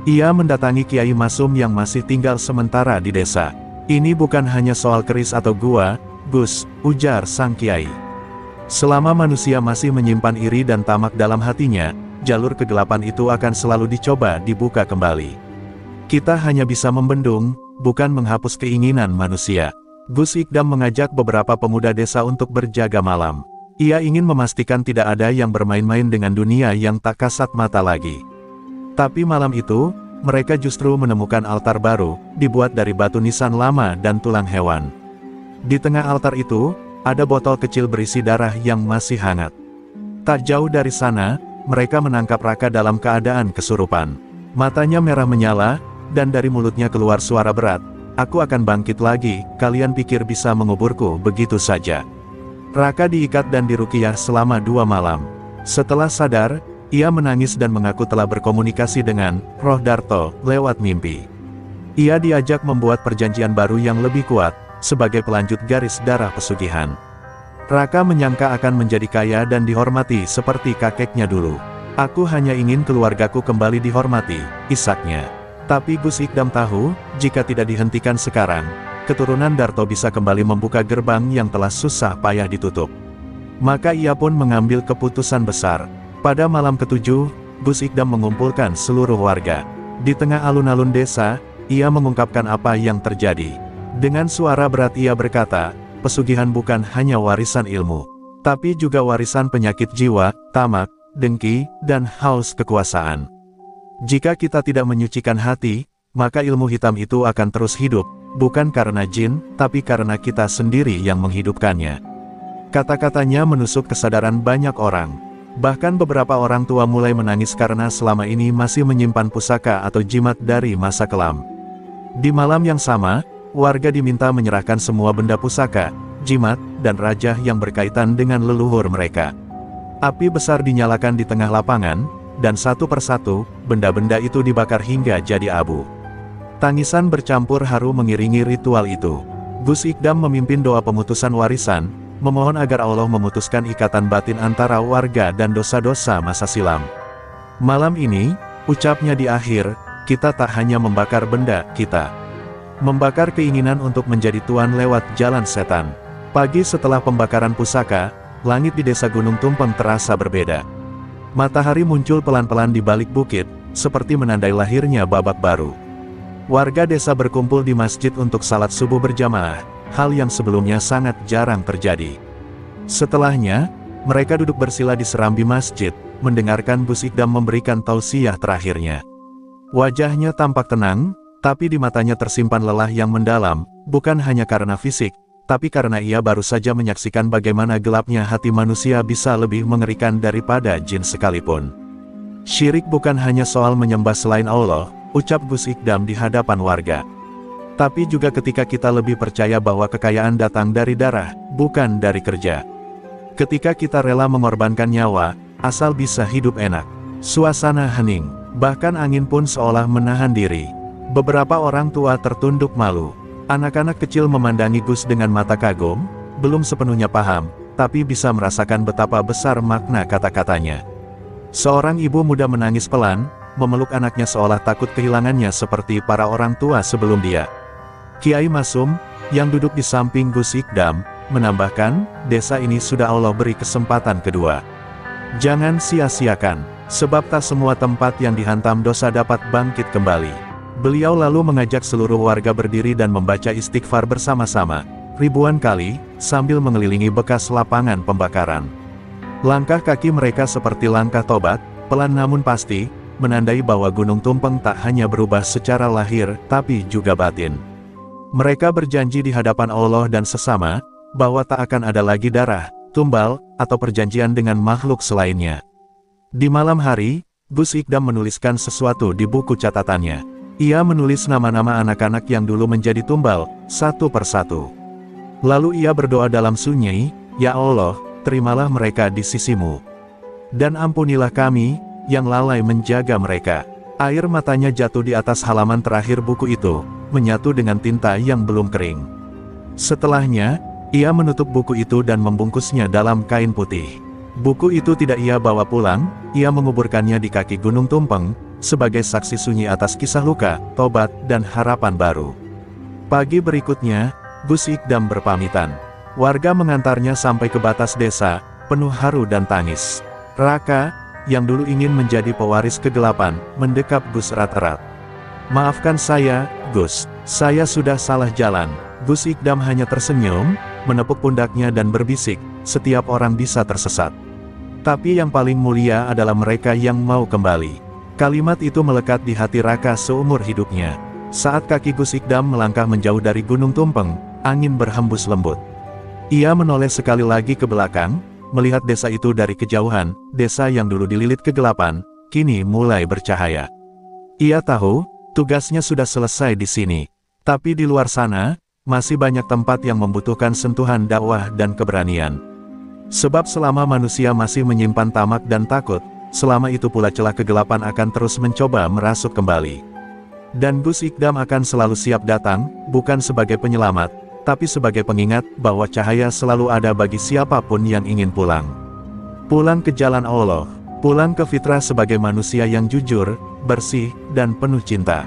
Ia mendatangi Kiai Masum yang masih tinggal sementara di desa. Ini bukan hanya soal keris atau gua, Gus, ujar sang kiai. Selama manusia masih menyimpan iri dan tamak dalam hatinya, jalur kegelapan itu akan selalu dicoba dibuka kembali. Kita hanya bisa membendung, bukan menghapus keinginan manusia. Gus Ikdam mengajak beberapa pemuda desa untuk berjaga malam. Ia ingin memastikan tidak ada yang bermain-main dengan dunia yang tak kasat mata lagi. Tapi malam itu, mereka justru menemukan altar baru, dibuat dari batu nisan lama dan tulang hewan. Di tengah altar itu, ada botol kecil berisi darah yang masih hangat. Tak jauh dari sana, mereka menangkap Raka dalam keadaan kesurupan. Matanya merah menyala, dan dari mulutnya keluar suara berat, "Aku akan bangkit lagi, kalian pikir bisa menguburku begitu saja?" Raka diikat dan diruqyah selama 2 malam. Setelah sadar, ia menangis dan mengaku telah berkomunikasi dengan Roh Darto lewat mimpi. Ia diajak membuat perjanjian baru yang lebih kuat, sebagai pelanjut garis darah pesugihan. Raka menyangka akan menjadi kaya dan dihormati seperti kakeknya dulu. "Aku hanya ingin keluargaku kembali dihormati," isaknya. Tapi Gus Ikdam tahu, jika tidak dihentikan sekarang, keturunan Darto bisa kembali membuka gerbang yang telah susah payah ditutup. Maka ia pun mengambil keputusan besar. Pada malam ke-7, Gus Ikdam mengumpulkan seluruh warga. Di tengah alun-alun desa, ia mengungkapkan apa yang terjadi. Dengan suara berat ia berkata, pesugihan bukan hanya warisan ilmu, tapi juga warisan penyakit jiwa, tamak, dengki, dan haus kekuasaan. Jika kita tidak menyucikan hati, maka ilmu hitam itu akan terus hidup, bukan karena jin, tapi karena kita sendiri yang menghidupkannya. Kata-katanya menusuk kesadaran banyak orang. Bahkan beberapa orang tua mulai menangis karena selama ini masih menyimpan pusaka atau jimat dari masa kelam. Di malam yang sama, warga diminta menyerahkan semua benda pusaka, jimat, dan raja yang berkaitan dengan leluhur mereka. Api besar dinyalakan di tengah lapangan, dan satu persatu, benda-benda itu dibakar hingga jadi abu. Tangisan bercampur haru mengiringi ritual itu. Gus Ikdam memimpin doa pemutusan warisan, memohon agar Allah memutuskan ikatan batin antara warga dan dosa-dosa masa silam. Malam ini, ucapnya di akhir, kita tak hanya membakar benda, kita membakar keinginan untuk menjadi tuan lewat jalan setan. Pagi setelah pembakaran pusaka, langit di desa Gunung Tumpeng terasa berbeda. Matahari muncul pelan-pelan di balik bukit, seperti menandai lahirnya babak baru. Warga desa berkumpul di masjid untuk salat subuh berjamaah, hal yang sebelumnya sangat jarang terjadi. Setelahnya, mereka duduk bersila di serambi masjid, mendengarkan Gus Ikdam memberikan tausiah terakhirnya. Wajahnya tampak tenang, tapi di matanya tersimpan lelah yang mendalam, bukan hanya karena fisik, tapi karena ia baru saja menyaksikan bagaimana gelapnya hati manusia bisa lebih mengerikan daripada jin sekalipun. Syirik bukan hanya soal menyembah selain Allah, ucap Gus Ikdam di hadapan warga. Tapi juga ketika kita lebih percaya bahwa kekayaan datang dari darah, bukan dari kerja. Ketika kita rela mengorbankan nyawa, asal bisa hidup enak. Suasana hening, bahkan angin pun seolah menahan diri. Beberapa orang tua tertunduk malu. Anak-anak kecil memandangi Gus dengan mata kagum, belum sepenuhnya paham, tapi bisa merasakan betapa besar makna kata-katanya. Seorang ibu muda menangis pelan, memeluk anaknya seolah takut kehilangannya seperti para orang tua sebelum dia. Kiai Masum, yang duduk di samping Gus Ikdam, menambahkan, desa ini sudah Allah beri kesempatan kedua. Jangan sia-siakan, sebab tak semua tempat yang dihantam dosa dapat bangkit kembali. Beliau lalu mengajak seluruh warga berdiri dan membaca istighfar bersama-sama, ribuan kali, sambil mengelilingi bekas lapangan pembakaran. Langkah kaki mereka seperti langkah tobat, pelan namun pasti, menandai bahwa Gunung Tumpeng tak hanya berubah secara lahir, tapi juga batin. Mereka berjanji di hadapan Allah dan sesama, bahwa tak akan ada lagi darah, tumbal, atau perjanjian dengan makhluk selainnya. Di malam hari, Gus Ikdam menuliskan sesuatu di buku catatannya. Ia menulis nama-nama anak-anak yang dulu menjadi tumbal, satu persatu. Lalu ia berdoa dalam sunyi, "Ya Allah, terimalah mereka di sisimu. Dan ampunilah kami, yang lalai menjaga mereka." Air matanya jatuh di atas halaman terakhir buku itu, menyatu dengan tinta yang belum kering. Setelahnya, ia menutup buku itu dan membungkusnya dalam kain putih. Buku itu tidak ia bawa pulang, ia menguburkannya di kaki Gunung Tumpeng, sebagai saksi sunyi atas kisah luka, tobat, dan harapan baru. Pagi berikutnya, Gus Ikdam berpamitan. Warga mengantarnya sampai ke batas desa, penuh haru dan tangis. Raka, yang dulu ingin menjadi pewaris kegelapan, mendekap Gus erat-erat. "Maafkan saya, Gus, saya sudah salah jalan." Gus Ikdam hanya tersenyum, menepuk pundaknya dan berbisik, "Setiap orang bisa tersesat. Tapi yang paling mulia adalah mereka yang mau kembali." Kalimat itu melekat di hati Raka seumur hidupnya. Saat kaki Gus Ikdam melangkah menjauh dari Gunung Tumpeng, angin berhembus lembut. Ia menoleh sekali lagi ke belakang, melihat desa itu dari kejauhan. Desa yang dulu dililit kegelapan, kini mulai bercahaya. Ia tahu, tugasnya sudah selesai di sini. Tapi di luar sana, masih banyak tempat yang membutuhkan sentuhan dakwah dan keberanian. Sebab selama manusia masih menyimpan tamak dan takut, selama itu pula celah kegelapan akan terus mencoba merasuk kembali. Dan Gus Ikdam akan selalu siap datang, bukan sebagai penyelamat, tapi sebagai pengingat bahwa cahaya selalu ada bagi siapapun yang ingin pulang. Pulang ke jalan Allah, pulang ke fitrah sebagai manusia yang jujur, bersih, dan penuh cinta.